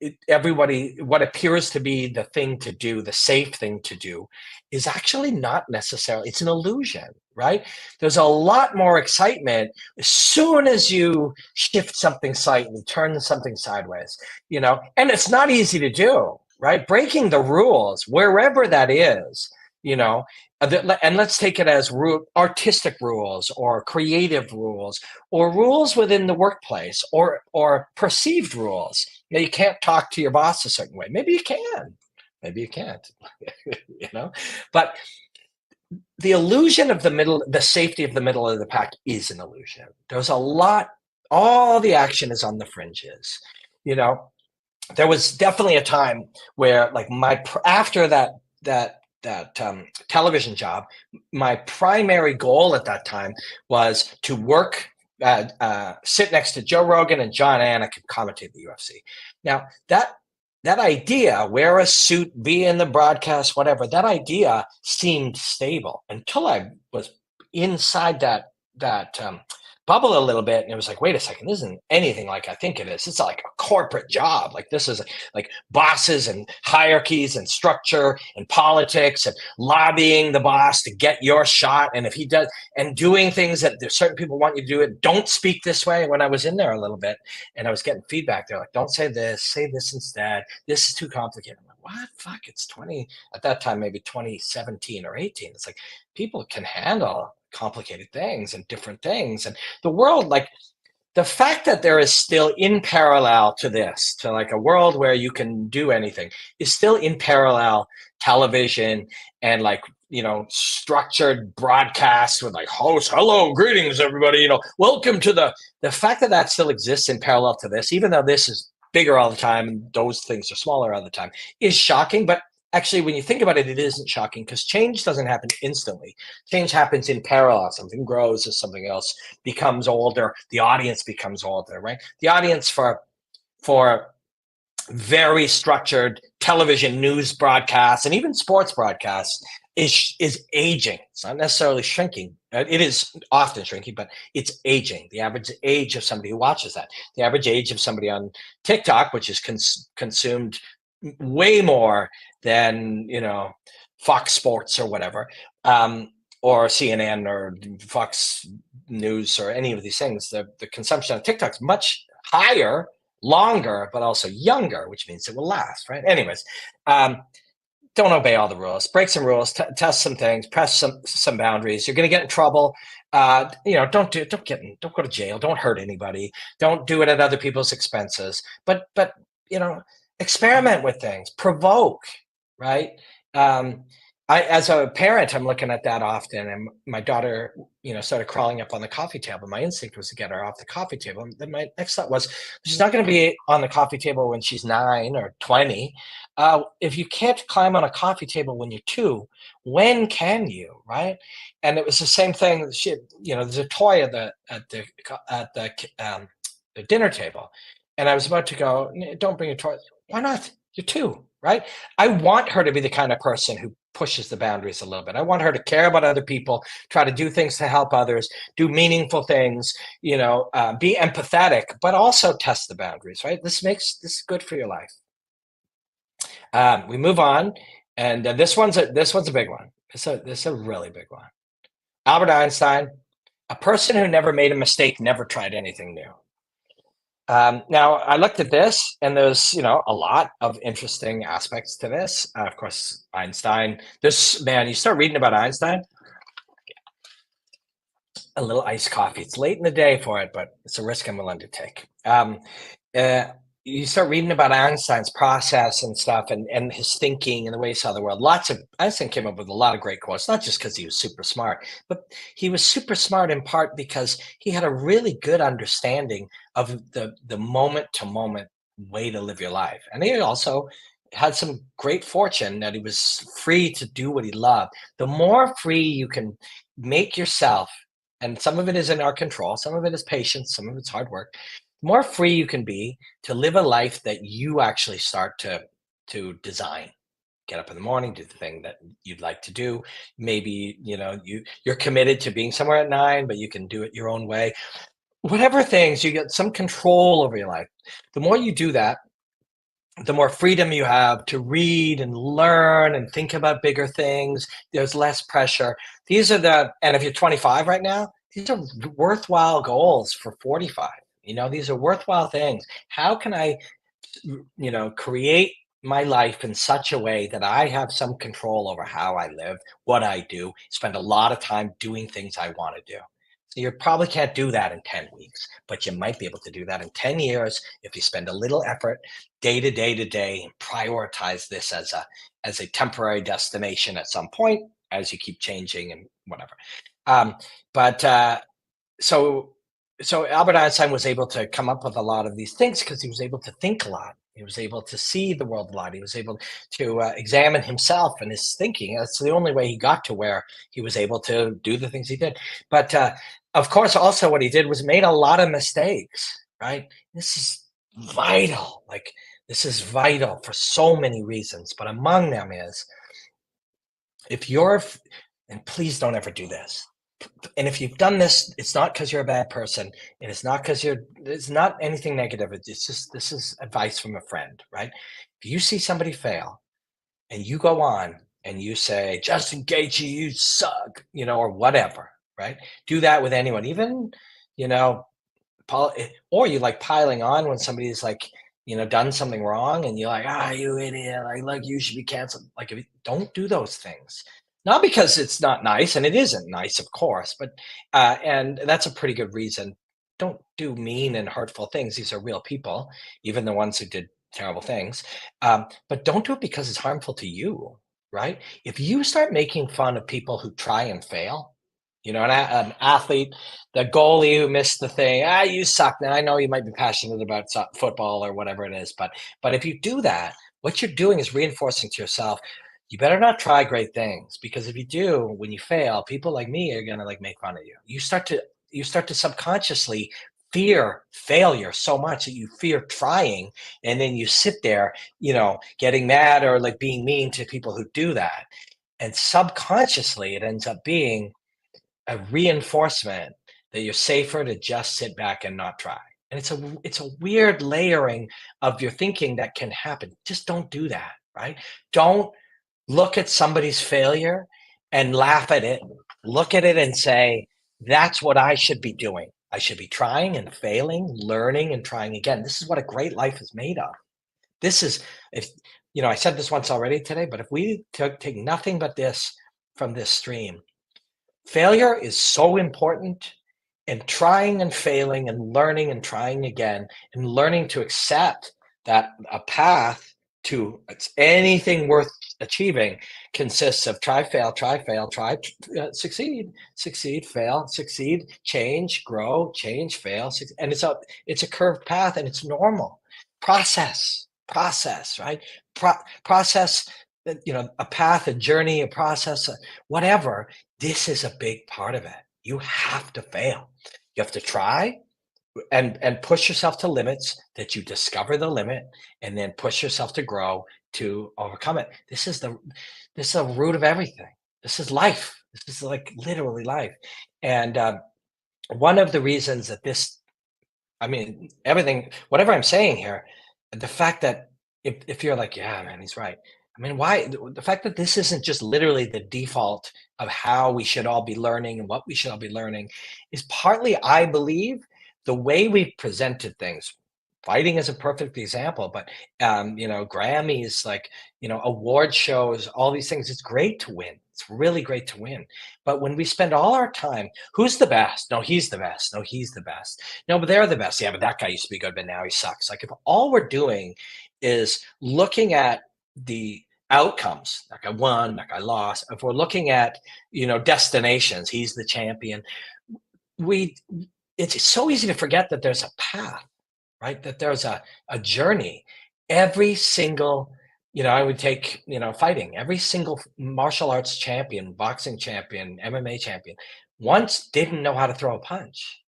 appears to be the thing to do, the safe thing to do, is actually not necessarily, it's an illusion, right? There's a lot more excitement as soon as you shift something slightly, turn something sideways, and it's not easy to do, right? Breaking the rules, wherever that is, and let's take it as artistic rules or creative rules or rules within the workplace or perceived rules. Now, you can't talk to your boss a certain way. Maybe you can. Maybe you can't. But the illusion of the safety of the middle of the pack is an illusion. There's a lot. All the action is on the fringes. There was definitely a time where, like, after that television job, my primary goal at that time was to work, sit next to Joe Rogan and John Anik and commentate the UFC. Now, that idea, wear a suit, be in the broadcast, whatever, that idea seemed stable until I was inside that bubble a little bit, and it was like, wait a second, this isn't anything like I think it is. It's like a corporate job. Like, this is like bosses and hierarchies and structure and politics and lobbying the boss to get your shot. And if he does, and doing things that there's certain people want you to do it, don't speak this way. When I was in there a little bit and I was getting feedback, they're like, don't say this, say this instead. This is too complicated. I'm like, what? Fuck, it's 20, at that time, maybe 2017 or 18. It's like, people can handle complicated things and different things, and the world, like, the fact that there is still in parallel to this, to like a world where you can do anything, is still in parallel television and like, structured broadcasts with like hosts, hello, greetings everybody, welcome to the fact that still exists in parallel to this, even though this is bigger all the time and those things are smaller all the time, is shocking. But actually, when you think about it, it isn't shocking, because change doesn't happen instantly. Change happens in parallel. Something grows as something else becomes older. The audience becomes older, right? The audience for very structured television news broadcasts and even sports broadcasts is aging. It's not necessarily shrinking. It is often shrinking, but it's aging. The average age of somebody who watches that, the average age of somebody on TikTok, which is consumed way more than Fox Sports or whatever, or CNN or Fox News or any of these things. The consumption on TikTok is much higher, longer, but also younger, which means it will last, right? Anyways, don't obey all the rules. Break some rules. Test some things. Press some boundaries. You're going to get in trouble. Don't go to jail. Don't hurt anybody. Don't do it at other people's expenses. But experiment with things. Provoke, right? As a parent, I'm looking at that often, and my daughter, started crawling up on the coffee table. My instinct was to get her off the coffee table. And then my next thought was, she's not going to be on the coffee table when she's 9 or 20. If you can't climb on a coffee table when you're 2, when can you, right? And it was the same thing. There's a toy at the dinner table, and I was about to go, don't bring a toy. Why not? You're 2, right? I want her to be the kind of person who pushes the boundaries a little bit. I want her to care about other people, try to do things to help others, do meaningful things, be empathetic, but also test the boundaries, right? This is good for your life. We move on, and this one's a big one. This is a really big one. Albert Einstein, a person who never made a mistake, never tried anything new. Now, I looked at this, and there's, a lot of interesting aspects to this. Of course, Einstein, you start reading about Einstein, a little iced coffee. It's late in the day for it, but it's a risk I'm willing to take. you start reading about Einstein's process and stuff, and his thinking and the way he saw the world. Lots of Einstein came up with a lot of great quotes, not just because he was super smart, but he was super smart in part because he had a really good understanding of the moment to moment way to live your life. And he also had some great fortune that he was free to do what he loved. The more free you can make yourself, and some of it is in our control, some of it is patience, some of it's hard work, the more free you can be to live a life that you actually start to design. Get up in the morning, do the thing that you'd like to do. Maybe you're committed to being somewhere at 9, but you can do it your own way. Whatever things, you get some control over your life. The more you do that, the more freedom you have to read and learn and think about bigger things. There's less pressure. These are and if you're 25 right now, these are worthwhile goals for 45. These are worthwhile things. How can I, create my life in such a way that I have some control over how I live, what I do, spend a lot of time doing things I want to do. So you probably can't do that in 10 weeks, but you might be able to do that in 10 years if you spend a little effort day to day to day and prioritize this as a temporary destination at some point as you keep changing and whatever. Um, but so so Albert Einstein was able to come up with a lot of these things because he was able to think a lot. He was able to see the world a lot. He was able to examine himself and his thinking. That's the only way he got to where he was able to do the things he did. But of course, also what he did was made a lot of mistakes. Right? This is vital. Like this is vital for so many reasons. But among them is if you're, and please don't ever do this, and if you've done this, it's not because you're a bad person, and it's not because it's not anything negative. It's just this is advice from a friend, right? If you see somebody fail and you go on and you say, Justin Gaethje, you suck, or whatever, right? Do that with anyone, even, you know, or you like piling on when somebody's like, done something wrong, and you're like, you idiot, like you should be canceled. Like, if don't do those things. Not because it's not nice, and it isn't nice, of course, but and that's a pretty good reason. Don't do mean and hurtful things. These are real people, even the ones who did terrible things. But don't do it because it's harmful to you, right? If you start making fun of people who try and fail, an athlete, the goalie who missed the thing, you suck. Now I know you might be passionate about football or whatever it is, but if you do that, what you're doing is reinforcing to yourself, you better not try great things, because if you do, when you fail, people like me are gonna like make fun of you. You start to subconsciously fear failure so much that you fear trying, and then you sit there, getting mad or like being mean to people who do that. And subconsciously, it ends up being a reinforcement that you're safer to just sit back and not try. And it's a weird layering of your thinking that can happen. Just don't do that, right? Don't look at somebody's failure and laugh at it. Look at it and say, that's what I should be doing. I should be trying and failing, learning and trying again. This is what a great life is made of. This is, if I said this once already today, but if we take nothing but this from this stream, failure is so important, and trying and failing and learning and trying again and learning to accept that a path to anything worth achieving consists of try, fail, try, succeed, fail, succeed, change, grow, change, fail, succeed. And it's a curved path, and it's normal. Process, right? Process, a path, a journey, a process, whatever. This is a big part of it. You have to fail. You have to try and push yourself to limits that you discover the limit, and then push yourself to grow to overcome it. This is the root of everything. This is life. This is like literally life. And one of the reasons that I mean, everything, whatever I'm saying here, the fact that if you're like, yeah, man, he's right. I mean, why the fact that this isn't just literally the default of how we should all be learning and what we should all be learning is partly, I believe, the way we've presented things. Fighting is a perfect example, but Grammys, like, award shows, all these things. It's great to win. It's really great to win. But when we spend all our time, who's the best? No, he's the best. No, he's the best. No, but they're the best. Yeah, but that guy used to be good, but now he sucks. Like if all we're doing is looking at the outcomes, like I won, like I lost, if we're looking at, destinations, he's the champion, we it's so easy to forget that there's a path, right? That there's a journey. Every single, I would take, fighting, every single martial arts champion, boxing champion, MMA champion, once didn't know how to throw a punch.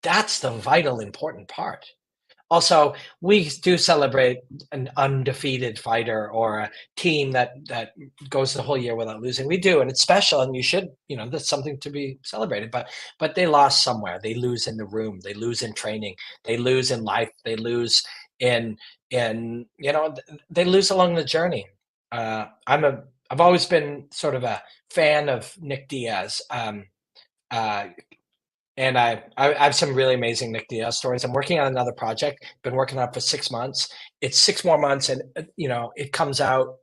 That's the vital important part. Also, we do celebrate an undefeated fighter or a team that goes the whole year without losing. We do, and it's special, and you should, that's something to be celebrated. But they lost somewhere. They lose in the room. They lose in training. They lose in life. They lose in they lose along the journey. I've always been sort of a fan of Nick Diaz. Uh, and I have some really amazing Nick Diaz stories. I'm working on another project. Been working on it for 6 months. It's 6 more months, and it comes out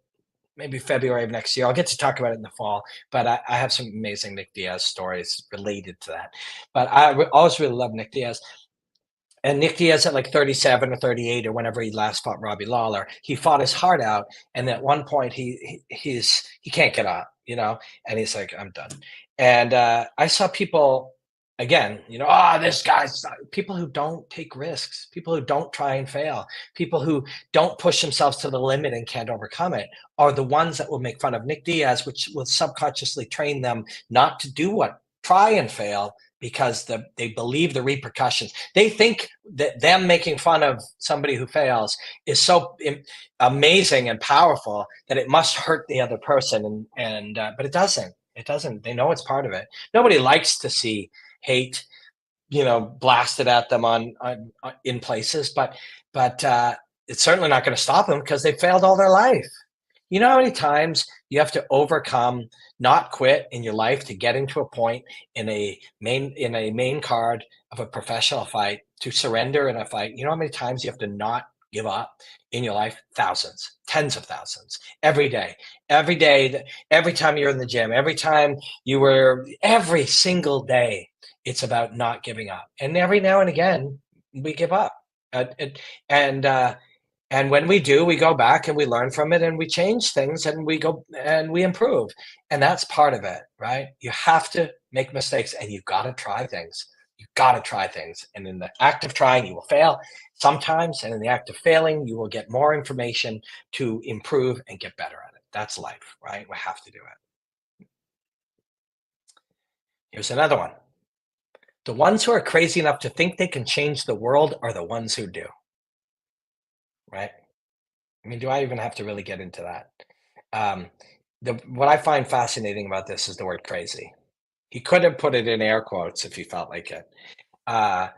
maybe February of next year. I'll get to talk about it in the fall. But I have some amazing Nick Diaz stories related to that. But always really love Nick Diaz. And Nick Diaz at like 37 or 38 or whenever he last fought Robbie Lawler, he fought his heart out, and at one point he can't get up, and he's like, I'm done. And I saw people again, this guy's people who don't take risks, people who don't try and fail, people who don't push themselves to the limit and can't overcome it are the ones that will make fun of Nick Diaz, which will subconsciously train them not to try and fail, because they believe the repercussions. They think that them making fun of somebody who fails is so amazing and powerful that it must hurt the other person. But it doesn't. It doesn't. They know it's part of it. Nobody likes to see hate, blasted at them in places, but it's certainly not going to stop them because they failed all their life. You know how many times you have to overcome, not quit in your life to get into a point in a main card of a professional fight, to surrender in a fight? You know how many times you have to not give up in your life? Thousands, tens of thousands, every day, every time you're in the gym, every single day. It's about not giving up. And every now and again, we give up. And when we do, we go back and we learn from it and we change things and we go and we improve. And that's part of it, right? You have to make mistakes and you've got to try things. You've got to try things. And in the act of trying, you will fail sometimes. And in the act of failing, you will get more information to improve and get better at it. That's life, right? We have to do it. Here's another one. The ones who are crazy enough to think they can change the world are the ones who do. Right? I mean, do I even have to really get into that? What I find fascinating about this is the word crazy. He could have put it in air quotes if he felt like it. But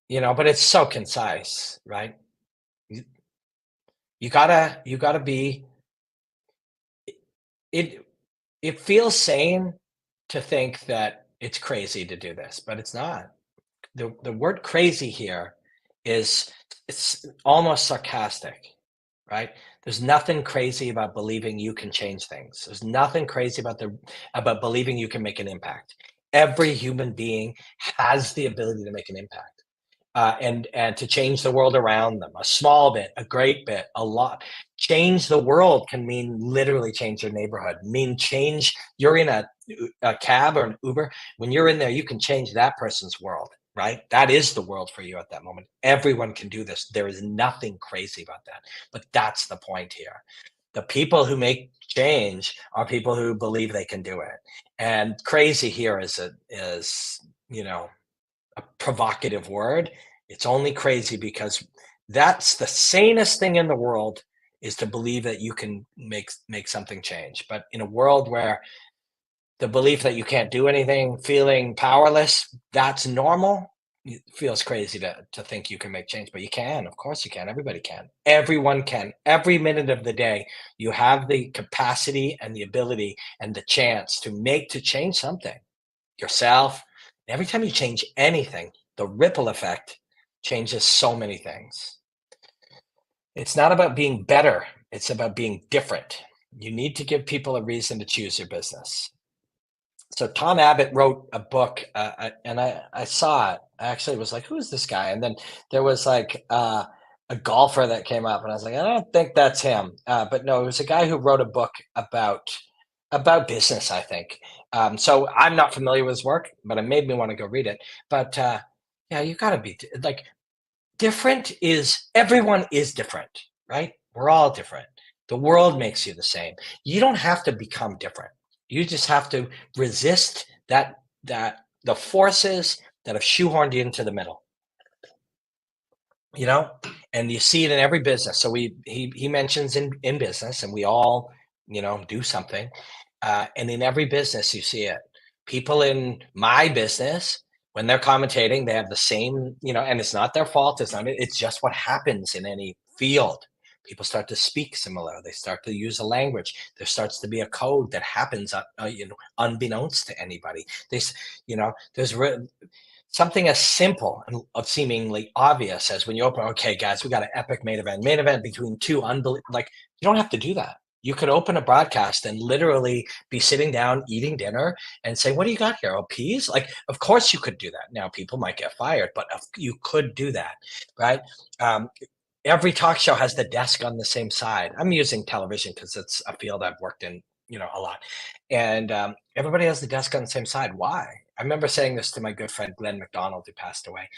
it's so concise, right? You gotta be it feels sane to think that it's crazy to do this, but it's not. The word crazy here it's almost sarcastic, right? There's nothing crazy about believing you can change things. There's nothing crazy about believing you can make an impact. Every human being has the ability to make an impact, and to change the world around them. A small bit, a great bit, a lot. Change the world can mean literally change your neighborhood. Mean change. You're in a cab or an Uber. When you're in there, you can change that person's world. Right? That is the world for you at that moment. Everyone can do this. There is nothing crazy about that. But that's the point here. The people who make change are people who believe they can do it. And crazy here is a provocative word. It's only crazy because that's the sanest thing in the world, is to believe that you can make something change. But in a world where the belief that you can't do anything, feeling powerless, that's normal. It feels crazy to think you can make change, but you can. Of course you can. Everybody can. Everyone can. Every minute of the day, you have the capacity and the ability and the chance to change something yourself. Every time you change anything, the ripple effect changes so many things. It's not about being better. It's about being different. You need to give people a reason to choose your business. So Tom Abbott wrote a book, and I saw it. I actually was like, "Who is this guy?" And then there was like a golfer that came up, and I was like, "I don't think that's him." But no, it was a guy who wrote a book about business, I think. So I'm not familiar with his work, but it made me want to go read it. But yeah, you got to be like different. Is everyone is different, right? We're all different. The world makes you the same. You don't have to become different. You just have to resist that the forces that have shoehorned you into the middle, you know. And you see it in every business. So he mentions in business, and we all, do something, and in every business you see it. People in my business, when they're commentating, they have the same, and it's not their fault. It's just what happens in any field. People start to speak similar. They start to use a language. There starts to be a code that happens, unbeknownst to anybody. There's something as simple and seemingly obvious as when you open, okay, guys, we got an epic main event between two unbelievable, like, you don't have to do that. You could open a broadcast and literally be sitting down eating dinner and say, what do you got here? Oh, peas? Like, of course you could do that. Now people might get fired, but you could do that, right? Um, every talk show has the desk on the same side. I'm using television because it's a field I've worked in, a lot. And everybody has the desk on the same side. Why? I remember saying this to my good friend Glenn McDonald, who passed away.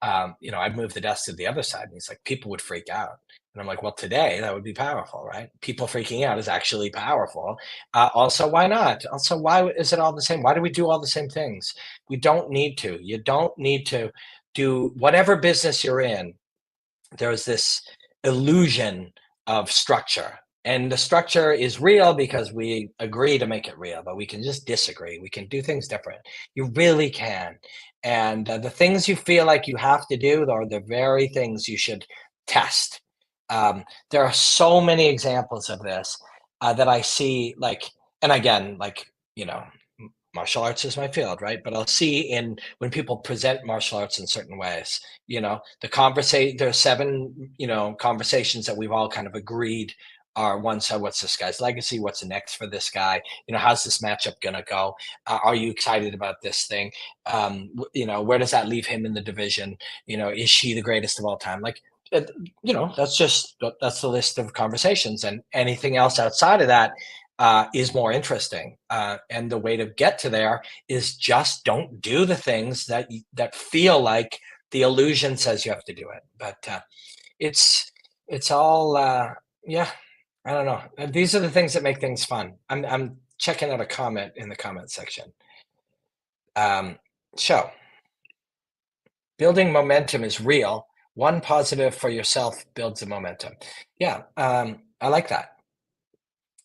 I'd move the desk to the other side, and he's like, people would freak out. And I'm like, well, today that would be powerful, right? People freaking out is actually powerful. Also, why not? Also, why is it all the same? Why do we do all the same things? We don't need to. You don't need to do whatever business you're in. There's this illusion of structure. And the structure is real because we agree to make it real, but we can just disagree. We can do things different. You really can. And the things you feel like you have to do are the very things you should test. There are so many examples of this that I see, like, and again, like, martial arts is my field, right? But I'll see in when people present martial arts in certain ways, there's seven, conversations that we've all kind of agreed are one side. What's this guy's legacy? What's next for this guy? How's this matchup going to go? Are you excited about this thing? Where does that leave him in the division? Is she the greatest of all time? Like, that's the list of conversations, and anything else outside of that is more interesting. And the way to get to there is just don't do the things that feel like the illusion says you have to do it. But it's it's all yeah. I don't know. These are the things that make things fun. I'm checking out a comment in the comment section. Um, so building momentum is real. One positive for yourself builds the momentum. Yeah, I like that.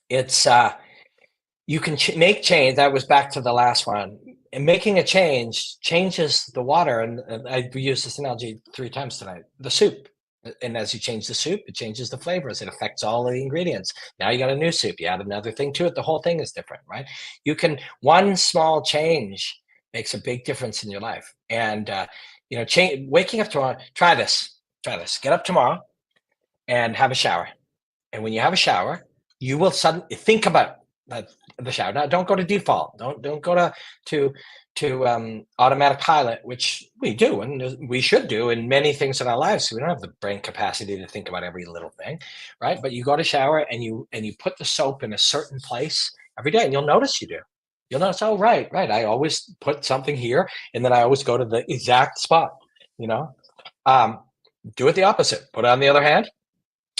It's you can make change. That was back to the last one. And making a change changes the water. And I used this analogy 3 times tonight. The soup. And as you change the soup, it changes the flavors. It affects all of the ingredients. Now you got a new soup. You add another thing to it. The whole thing is different, right? One small change makes a big difference in your life. And, waking up tomorrow, try this. Try this. Get up tomorrow and have a shower. And when you have a shower, you will suddenly think about the shower. Now, don't go to default. Don't go to automatic pilot, which we do and we should do in many things in our lives. So we don't have the brain capacity to think about every little thing, right? But you go to shower and you put the soap in a certain place every day, and you'll notice you do. You'll notice, oh, right. I always put something here, and then I always go to the exact spot. You know, um, do it the opposite. Put it on the other hand,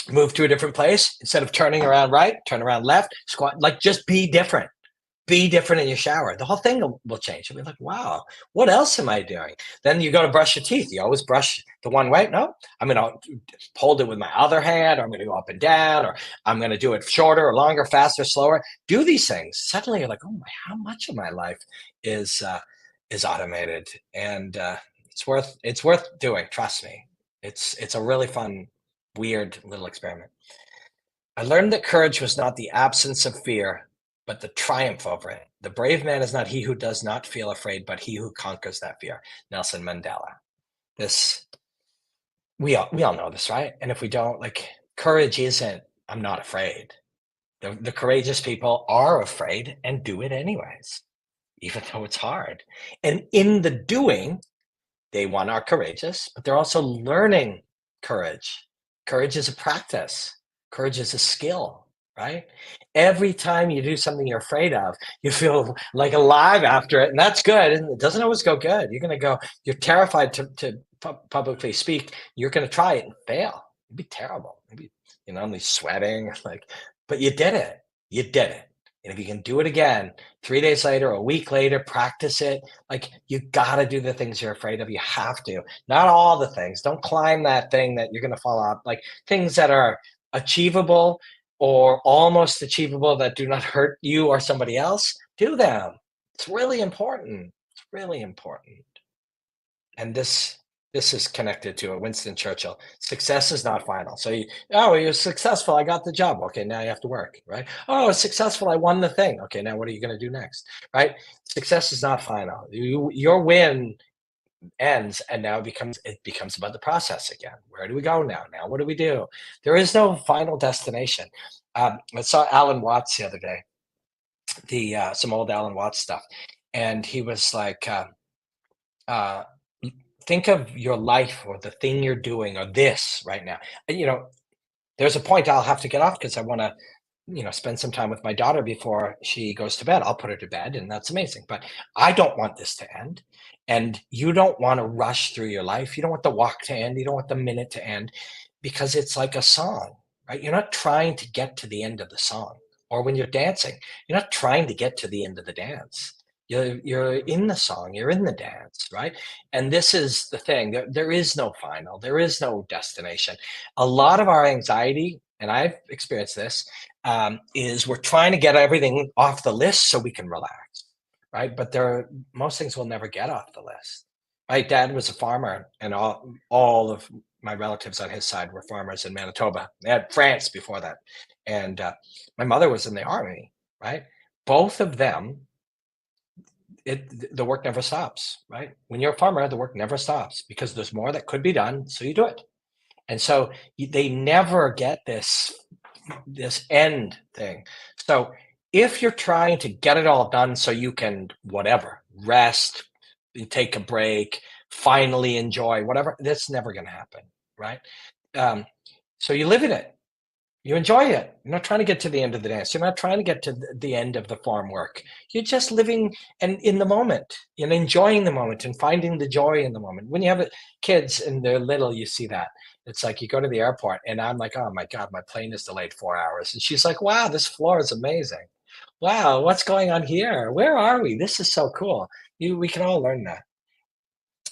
move to a different place. Instead of turning around right, turn around left, squat. Like, just be different. Be different in your shower. The whole thing will change. You'll be like, wow, what else am I doing? Then you go to brush your teeth. You always brush the one way. No, I'm going to hold it with my other hand, or I'm going to go up and down, or I'm going to do it shorter or longer, faster, slower. Do these things. Suddenly you're like, oh my, how much of my life is automated, and it's worth doing. Trust me, it's a really fun, weird little experiment. I learned that courage was not the absence of fear, but the triumph over it. The brave man is not he who does not feel afraid, but he who conquers that fear. Nelson Mandela. This we all know this, right? And if we don't, like, courage isn't I'm not afraid. The courageous people are afraid and do it anyways, even though it's hard. And in the doing, they, one, are courageous, but they're also learning courage. Courage is a practice. Courage is a skill, right? Every time you do something you're afraid of, you feel like alive after it, and that's good. And it doesn't always go good. You're going to go, you're terrified to publicly speak. You're going to try it and fail. It'd be terrible. Maybe, only sweating, like, but you did it. You did it. And if you can do it again, 3 days later, a week later, practice it. Like, you got to do the things you're afraid of. You have to. Not all the things. Don't climb that thing that you're going to fall off. Like, things that are achievable or almost achievable that do not hurt you or somebody else, do them. It's really important. It's really important. And this is connected to it. Winston Churchill. Success is not final. So you're successful. I got the job. Okay, now you have to work, right? Oh, successful. I won the thing. Okay, now what are you going to do next, right? Success is not final. Your win ends, and now it becomes about the process again. Where do we go now? Now what do we do? There is no final destination. I saw Alan Watts the other day. The some old Alan Watts stuff, and he was like. Uh, think of your life or the thing you're doing or this right now. And, there's a point I'll have to get off because I want to, spend some time with my daughter before she goes to bed. I'll put her to bed, and that's amazing. But I don't want this to end. And you don't want to rush through your life. You don't want the walk to end. You don't want the minute to end because it's like a song, right? You're not trying to get to the end of the song. Or when you're dancing, you're not trying to get to the end of the dance. You're in the song, you're in the dance, right? And this is the thing. There is no final, there is no destination. A lot of our anxiety, and I've experienced this, is we're trying to get everything off the list so we can relax, right? But most things will never get off the list. My dad was a farmer, and all of my relatives on his side were farmers in Manitoba. They had France before that, and my mother was in the army, right? Both of them, the work never stops, right? When you're a farmer, the work never stops because there's more that could be done, so you do it. And so they never get this end thing. So if you're trying to get it all done so you can whatever rest, take a break, finally enjoy whatever, that's never going to happen, right? Um, so you live in it. You enjoy it. You're not trying to get to the end of the dance. You're not trying to get to the end of the farm work. You're just living and in the moment and enjoying the moment and finding the joy in the moment. When you have kids and they're little, you see that. It's like you go to the airport and I'm like, oh my God, my plane is delayed 4 hours. And she's like, wow, this floor is amazing. Wow, what's going on here? Where are we? This is so cool. We can all learn that.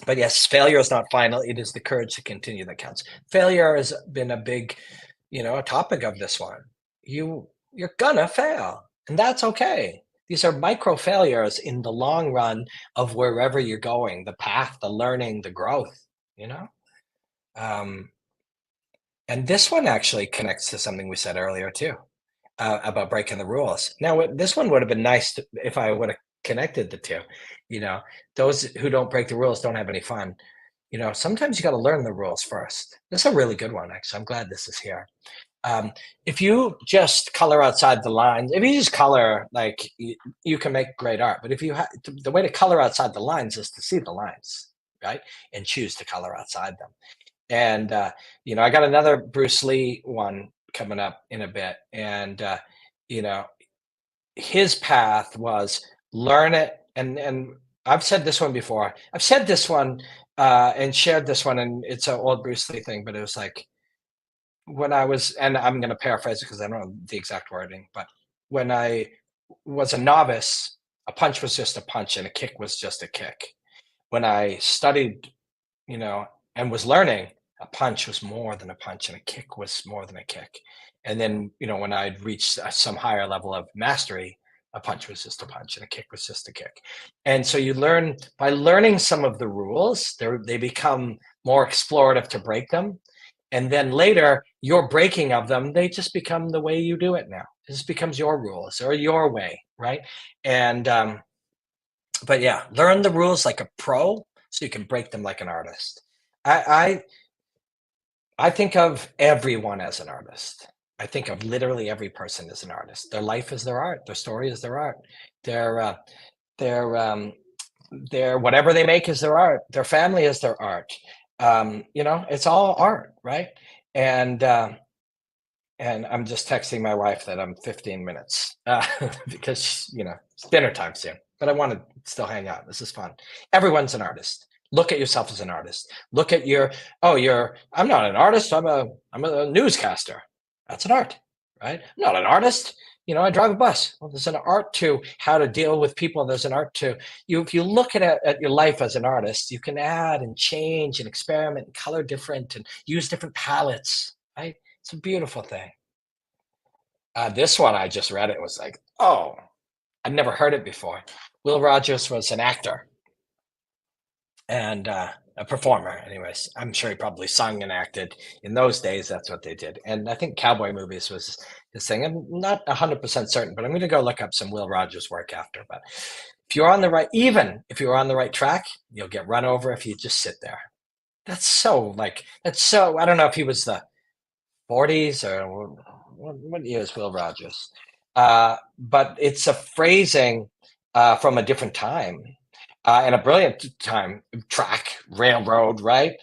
But yes, failure is not final. It is the courage to continue that counts. Failure has been a big a topic of this one. You're gonna fail, and that's okay. These are micro failures in the long run of wherever you're going, the path, the learning, the growth, you know? Um, and this one actually connects to something we said earlier too, about breaking the rules. Now, this one would have been nice if I would have connected the two. You know, those who don't break the rules don't have any fun. Sometimes you got to learn the rules first. This is a really good one, actually. I'm glad this is here. If you just color outside the lines, if you just color, like you can make great art. But if the way to color outside the lines is to see the lines, right, and choose to color outside them. And I got another Bruce Lee one coming up in a bit, and you know, his path was learn it, and I've said this one before. I've said this one and shared this one, and it's an old Bruce Lee thing, but it was like when I was, and I'm going to paraphrase it because I don't know the exact wording, but when I was a novice, a punch was just a punch and a kick was just a kick. When I studied, you know, and was learning, a punch was more than a punch and a kick was more than a kick. And then, when I'd reached some higher level of mastery, a punch was just a punch and a kick was just a kick. And so you learn by learning some of the rules, they become more explorative to break them. And then later, your breaking of them, they just become the way you do it now. It just becomes your rules or your way, right? And but yeah, learn the rules like a pro so you can break them like an artist. I I think of everyone as an artist. I think of literally every person as an artist. Their life is their art. Their story is their art. Their their their whatever they make is their art. Their family is their art. It's all art, right? And and I'm just texting my wife that I'm 15 minutes because it's dinner time soon. But I want to still hang out. This is fun. Everyone's an artist. Look at yourself as an artist. Look at your oh, you're I'm not an artist. I'm a newscaster. That's an art, right? I'm not an artist. I drive a bus. Well, there's an art to how to deal with people. There's an art to you. If you look at your life as an artist, you can add and change and experiment and color different and use different palettes, right? It's a beautiful thing. This one, I just read it, was like, oh, I'd never heard it before. Will Rogers was an actor and a performer. Anyways, I'm sure he probably sung and acted. In those days, that's what they did. And I think cowboy movies was his thing. I'm not 100% certain, but I'm going to go look up some Will Rogers work after. But if you're on the right, even if you're on the right track, you'll get run over if you just sit there. I don't know if he was the 40s or what year is Will Rogers? But it's a phrasing from a different time and a brilliant time track, railroad, right?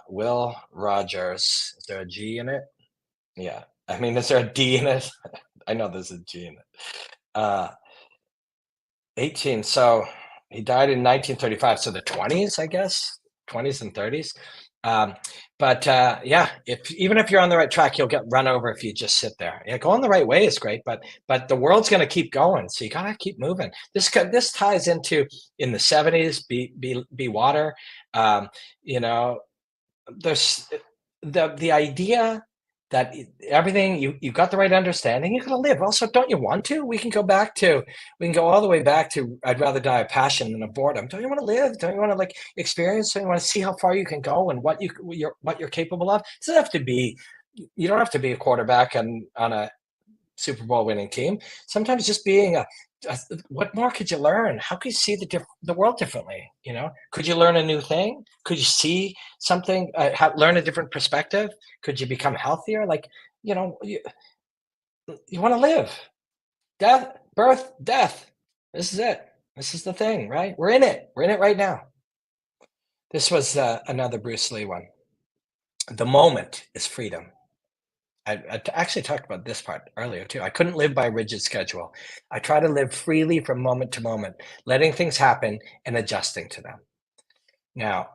Will Rogers. Is there a G in it? Yeah. I mean, is there a D in it? I know there's a G in it. Uh, 18. So he died in 1935. So the 20s, I guess, 20s and 30s. Um, but yeah, if even if you're on the right track, you'll get run over if you just sit there. Yeah, going the right way is great, but the world's going to keep going, so you gotta keep moving. This ties into in the 70s. Be water. Um, you know, there's the idea that everything you got the right understanding, you're going to live. Also, don't you want to? We can go all the way back to I'd rather die of passion than of boredom. Don't you want to live? Don't you want to like experience? Don't you want to see how far you can go and what you're capable of? It doesn't have to be. You don't have to be a quarterback on a Super Bowl winning team. Sometimes just being what more could you learn? How could you see the world differently? Could you learn a new thing? Could you see something? Learn a different perspective? Could you become healthier? Like you want to live. Death, birth, death. This is it. This is the thing, right? We're in it. We're in it right now. This was another Bruce Lee one. The moment is freedom. I actually talked about this part earlier too. I couldn't live by a rigid schedule. I try to live freely from moment to moment, letting things happen and adjusting to them. Now,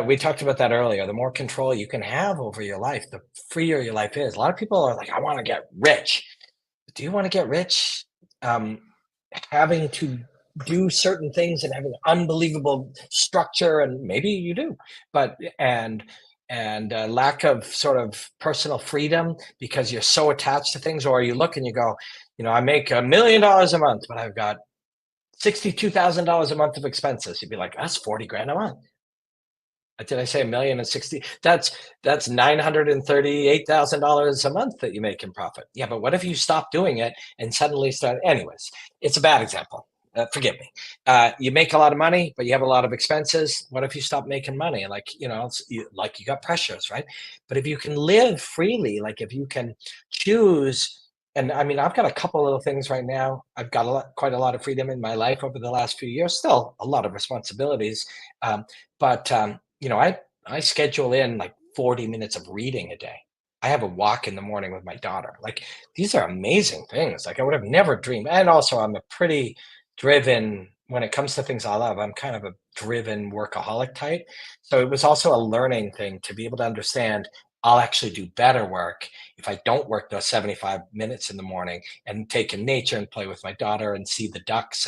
we talked about that earlier. The more control you can have over your life, the freer your life is. A lot of people are like, I want to get rich. Do you want to get rich? Um, Having to do certain things and having unbelievable structure, and maybe you do, but and lack of sort of personal freedom because you're so attached to things, or you look and you go, I make $1 million a month, but I've got $62,000 a month of expenses. You'd be like, that's 40 grand a month. Did I say 1,060,000? That's $938,000 a month that you make in profit. Yeah, but what if you stop doing it and suddenly start? Anyways, it's a bad example. Forgive me. You make a lot of money, but you have a lot of expenses. What if you stop making money? Like you got pressures, right? But if you can live freely, like if you can choose. And I mean, I've got a couple little things right now. I've got quite a lot of freedom in my life over the last few years. Still a lot of responsibilities, but I schedule in like 40 minutes of reading a day. I have a walk in the morning with my daughter. Like these are amazing things. Like I would have never dreamed. And also I'm a pretty driven when it comes to things I love. I'm kind of a driven workaholic type. So it was also a learning thing to be able to understand I'll actually do better work if I don't work those 75 minutes in the morning and take in nature and play with my daughter and see the ducks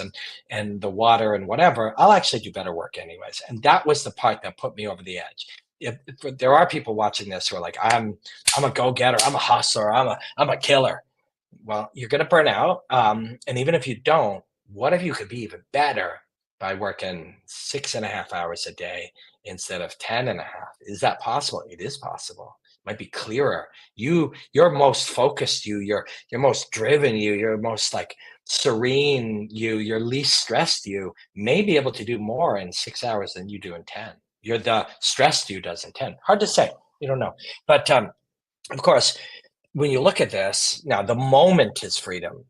and the water and whatever. I'll actually do better work anyways. And that was the part that put me over the edge. If there are people watching this who are like, I'm a go-getter, I'm a hustler, I'm a killer. Well, you're going to burn out. And even if you don't, what if you could be even better by working 6.5 hours a day instead of 10.5? Is that possible? It is possible. It might be clearer. You're most focused, you're most driven, you're most like serene, you're least stressed, you may be able to do more in 6 hours than you do in 10. You're the stressed you does in 10. Hard to say. You don't know. But of course, when you look at this, now the moment is freedom.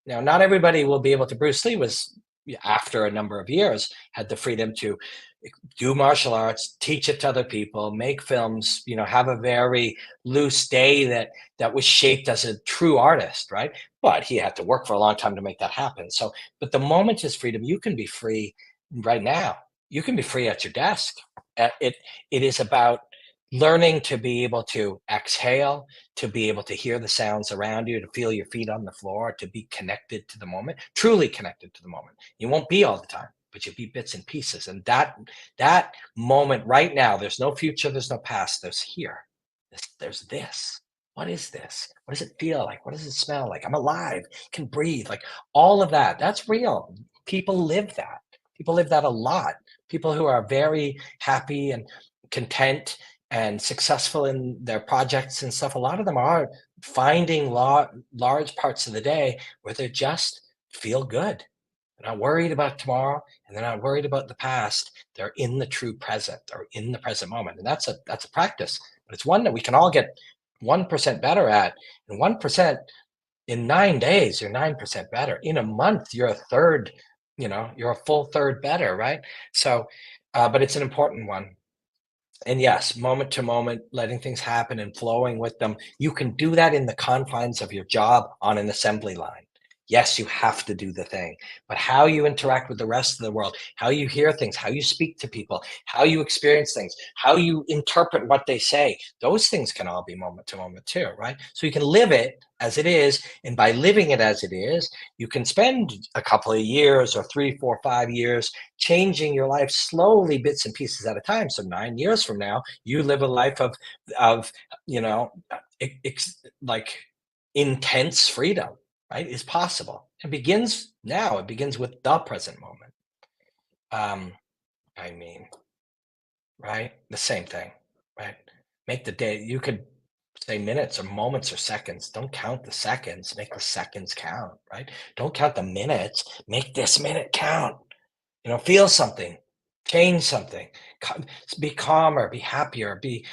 Now, not everybody will be able to. Bruce Lee was, after a number of years, had the freedom to do martial arts, teach it to other people, make films, have a very loose day that was shaped as a true artist, right? But he had to work for a long time to make that happen. So, but the moment is freedom. You can be free right now. You can be free at your desk. It is about learning to be able to exhale, to be able to hear the sounds around you, to feel your feet on the floor, to be connected to the moment, truly connected to the moment. You won't be all the time, but you'll be bits and pieces. And that moment right now, there's no future, there's no past, there's here. There's this. What is this? What does it feel like? What does it smell like? I'm alive, can breathe, like all of that. That's real. People live that. People live that a lot. People who are very happy and content and successful in their projects and stuff, a lot of them are finding large parts of the day where they just feel good. They're not worried about tomorrow and they're not worried about the past. They're in the true present or in the present moment. And that's a practice, but it's one that we can all get 1% better at. And 1% in 9 days, you're 9% better. In a month, you're a third, you're a full third better, right? So, but it's an important one. And yes, moment to moment, letting things happen and flowing with them. You can do that in the confines of your job on an assembly line. Yes, you have to do the thing, but how you interact with the rest of the world, how you hear things, how you speak to people, how you experience things, how you interpret what they say, those things can all be moment to moment too, right? So you can live it as it is. And by living it as it is, you can spend a couple of years or 3, 4, 5 years changing your life slowly, bits and pieces at a time. So 9 years from now, you live a life of like intense freedom, right? Is possible. It begins now. It begins with the present moment. Um, I mean, right? The same thing, right? Make the day. You could say minutes or moments or seconds. Don't count the seconds. Make the seconds count, right? Don't count the minutes. Make this minute count. Feel something, change something, be calmer, be happier, be,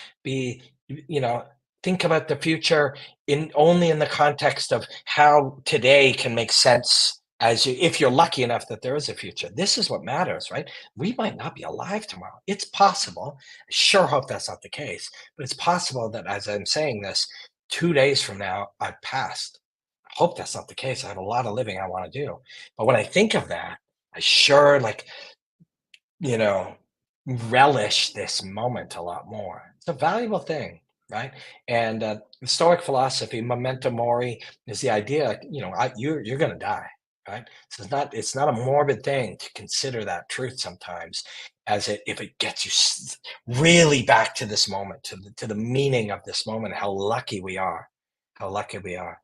you know, think about the future in only in the context of how today can make sense as you, if you're lucky enough that there is a future. This is what matters, right? We might not be alive tomorrow. It's possible. I sure hope that's not the case, but it's possible that as I'm saying this, 2 days from now, I've passed. I hope that's not the case. I have a lot of living I want to do. But when I think of that, I sure you know, relish this moment a lot more. It's a valuable thing, right? And the Stoic philosophy, memento mori, is the idea. You're going to die, right? So it's not a morbid thing to consider that truth sometimes, as it if it gets you really back to this moment, to the meaning of this moment, how lucky we are, how lucky we are.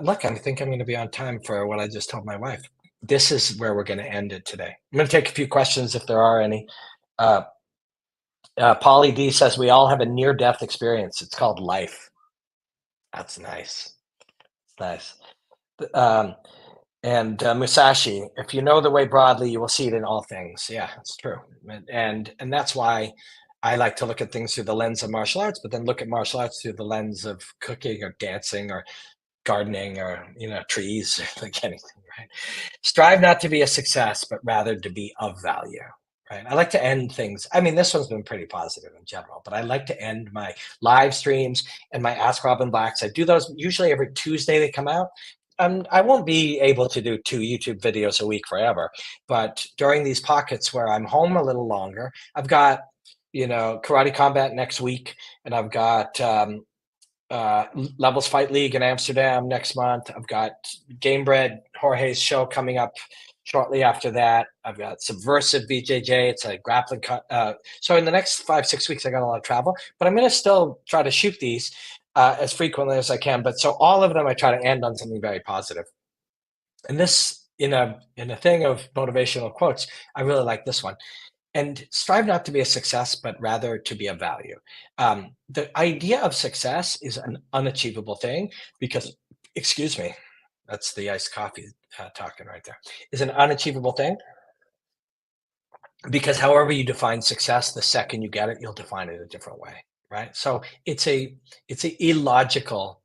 Look, I think I'm going to be on time for what I just told my wife. This is where we're going to end it today. I'm going to take a few questions if there are any. Uh, Polly D says we all have a near-death experience. It's called life. That's nice. Nice. Um, and Musashi, if you know the way broadly, you will see it in all things. Yeah, it's true. And that's why I like to look at things through the lens of martial arts, but then look at martial arts through the lens of cooking or dancing or gardening or trees, like anything, right? Strive not to be a success, but rather to be of value, right? I like to end things. I mean, this one's been pretty positive in general, but I like to end my live streams and my Ask Robin Blacks. I do those usually every Tuesday. They come out. I won't be able to do 2 YouTube videos a week forever, but during these pockets where I'm home a little longer, I've got karate combat next week, and I've got Levels Fight League in Amsterdam next month. I've got Gamebred Jorge's show coming up shortly after that. I've got Subversive BJJ. It's a grappling cut. So in the next 5, 6 weeks, I got a lot of travel, but I'm going to still try to shoot these as frequently as I can. But so all of them, I try to end on something very positive. And this, in a thing of motivational quotes, I really like this one. And strive not to be a success, but rather to be of value. The idea of success is an unachievable thing because, excuse me, that's the iced coffee talking right there, is an unachievable thing because however you define success, the second you get it, you'll define it a different way, right? So it's a illogical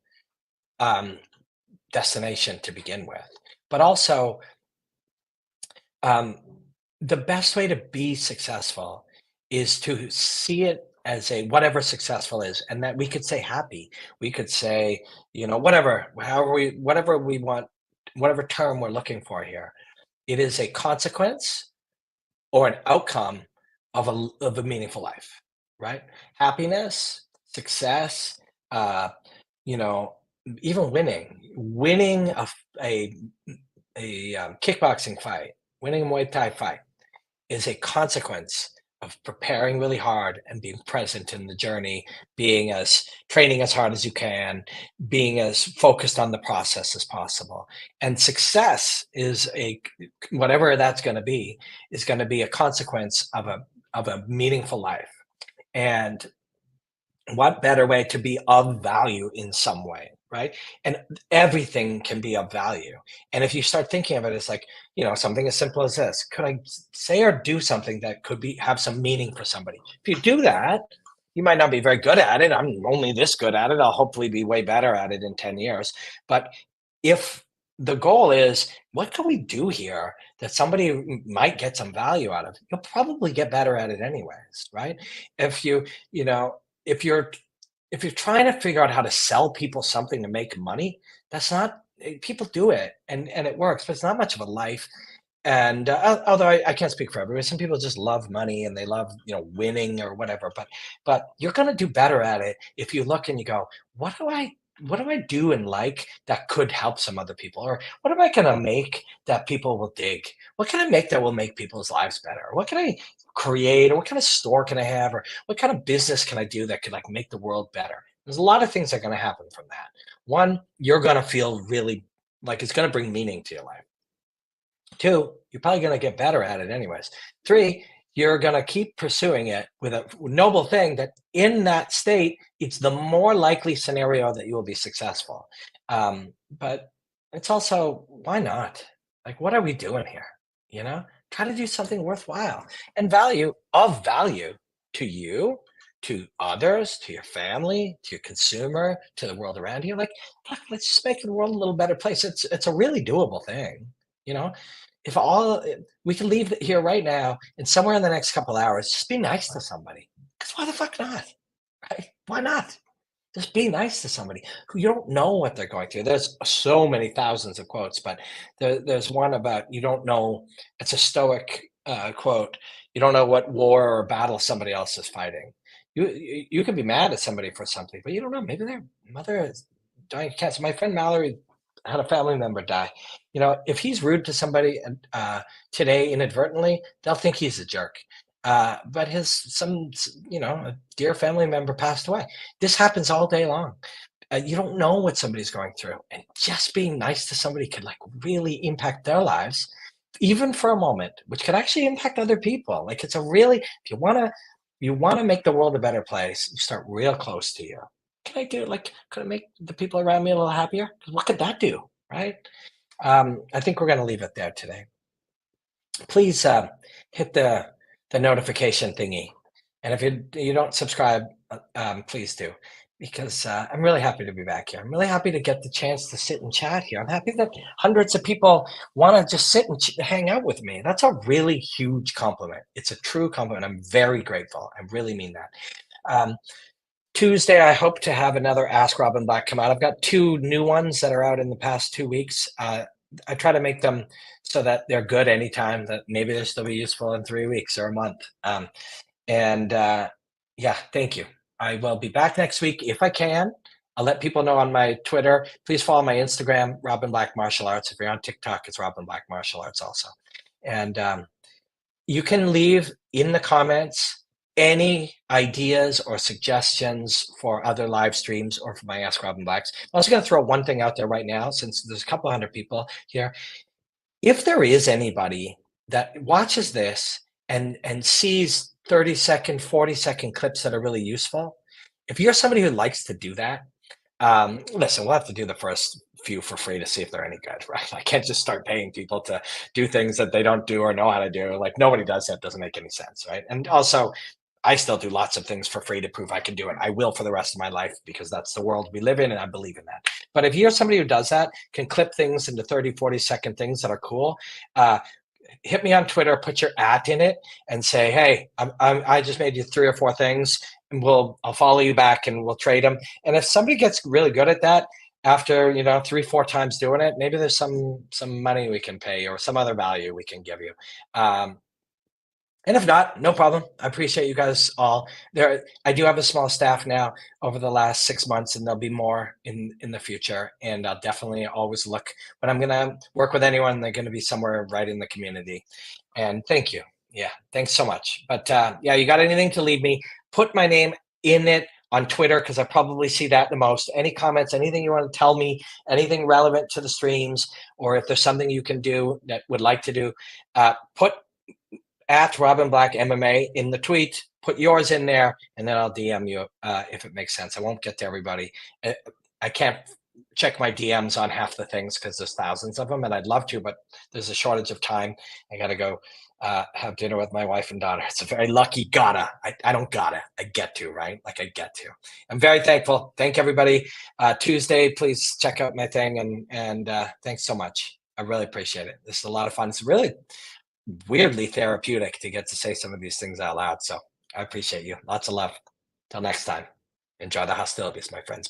um, destination to begin with. But also, um, the best way to be successful is to see it as a whatever successful is, and that we could say happy. We could say, whatever, however whatever we want, whatever term we're looking for here. It is a consequence or an outcome of a meaningful life, right? Happiness, success, uh, you know, even winning a kickboxing fight, winning a Muay Thai fight is a consequence of preparing really hard and being present in the journey, being as training as hard as you can, being as focused on the process as possible. And success is a whatever that's going to be is going to be a consequence of a meaningful life. And what better way to be of value in some way, right? And everything can be of value. And if you start thinking of it as like, something as simple as this, could I say or do something that could be have some meaning for somebody? If you do that, you might not be very good at it. I'm only this good at it. I'll hopefully be way better at it in 10 years. But if the goal is, what can we do here that somebody might get some value out of? You'll probably get better at it anyways, right? If you know, if you're if you're trying to figure out how to sell people something to make money, that's not people do it and it works, but it's not much of a life. And although I can't speak for everybody, some people just love money and they love winning or whatever. But you're going to do better at it if you look and you go, what do I do in like that could help some other people, or what am I going to make that people will dig? What can I make that will make people's lives better? What can I create, or what kind of store can I have, or what kind of business can I do that could like make the world better? There's a lot of things that are going to happen from that. One, you're going to feel really like it's going to bring meaning to your life. Two, you're probably going to get better at it anyways. Three, you're going to keep pursuing it with a noble thing that in that state, it's the more likely scenario that you will be successful. But it's also, why not? Like, what are we doing here? Try to do something worthwhile and value to you, to others, to your family, to your consumer, to the world around you. Like, look, let's just make the world a little better place. It's a really doable thing, you know if all we can leave it here right now and somewhere in the next couple hours, just be nice to somebody. Because why the fuck not? Right? Why not? Just be nice to somebody who you don't know what they're going through. There's so many thousands of quotes, but there's one about you don't know. It's a Stoic quote. You don't know what war or battle somebody else is fighting. You can be mad at somebody for something, but you don't know. Maybe their mother is dying of cancer. My friend Mallory had a family member die. If he's rude to somebody today inadvertently, they'll think he's a jerk. But a dear family member passed away. This happens all day long. You don't know what somebody's going through, and just being nice to somebody could like really impact their lives, even for a moment, which could actually impact other people. Like it's a really, if you want to make the world a better place, you start real close to you. Can I do like? Could I make the people around me a little happier? What could that do, right? I think we're going to leave it there today. Please hit the notification thingy, and if you don't subscribe, please do, because I'm really happy to be back here. I'm really happy to get the chance to sit and chat here. I'm happy that hundreds of people want to just sit and hang out with me. That's a really huge compliment. It's a true compliment. I'm very grateful. I really mean that. Tuesday, I hope to have another Ask Robin Black come out. I've got two new ones that are out in the past 2 weeks. I try to make them so that they're good anytime, that maybe they'll still be useful in 3 weeks or a month. And yeah, thank you. I will be back next week if I can. I'll let people know on my Twitter. Please follow my Instagram, Robin Black Martial Arts. If you're on TikTok, it's Robin Black Martial Arts also. And you can leave in the comments any ideas or suggestions for other live streams or for my Ask Robin Blacks. I'm also going to throw one thing out there right now, since there's a couple hundred people here. If there is anybody that watches this and sees 30-second, 40-second clips that are really useful, if you're somebody who likes to do that, listen, we'll have to do the first few for free to see if they're any good, right? I can't just start paying people to do things that they don't do or know how to do. Like nobody does that. Doesn't make any sense, right? And also, I still do lots of things for free to prove I can do it. I will for the rest of my life because that's the world we live in and I believe in that. But if you're somebody who does that, can clip things into 30, 40-second things that are cool, uh, hit me on Twitter, put your at in it, and say, "Hey, I just made you 3 or 4 things, and I'll follow you back, and we'll trade them." And if somebody gets really good at that after 3, 4 times doing it, maybe there's some money we can pay or some other value we can give you. Um, and if not, no problem. I appreciate you guys all. I do have a small staff now over the last 6 months, and there'll be more in the future. And I'll definitely always look when I'm gonna work with anyone. They're gonna be somewhere right in the community. And thank you. Yeah, thanks so much. But yeah, you got anything to leave me? Put my name in it on Twitter because I probably see that the most. Any comments, anything you want to tell me, anything relevant to the streams, or if there's something you can do that would like to do, put at Robin Black MMA in the tweet. Put yours in there, and then I'll DM you if it makes sense. I won't get to everybody. Uh, I can't check my DMs on half the things because there's thousands of them, and I'd love to, but there's a shortage of time. I got to go have dinner with my wife and daughter. It's a very lucky gotta. I don't gotta. I get to, right? Like I get to. I'm very thankful. Thank everybody. Tuesday, please check out my thing, and thanks so much. I really appreciate it. This is a lot of fun. It's really weirdly therapeutic to get to say some of these things out loud. So I appreciate you. Lots of love. Till next time. Enjoy the hostilities, my friends.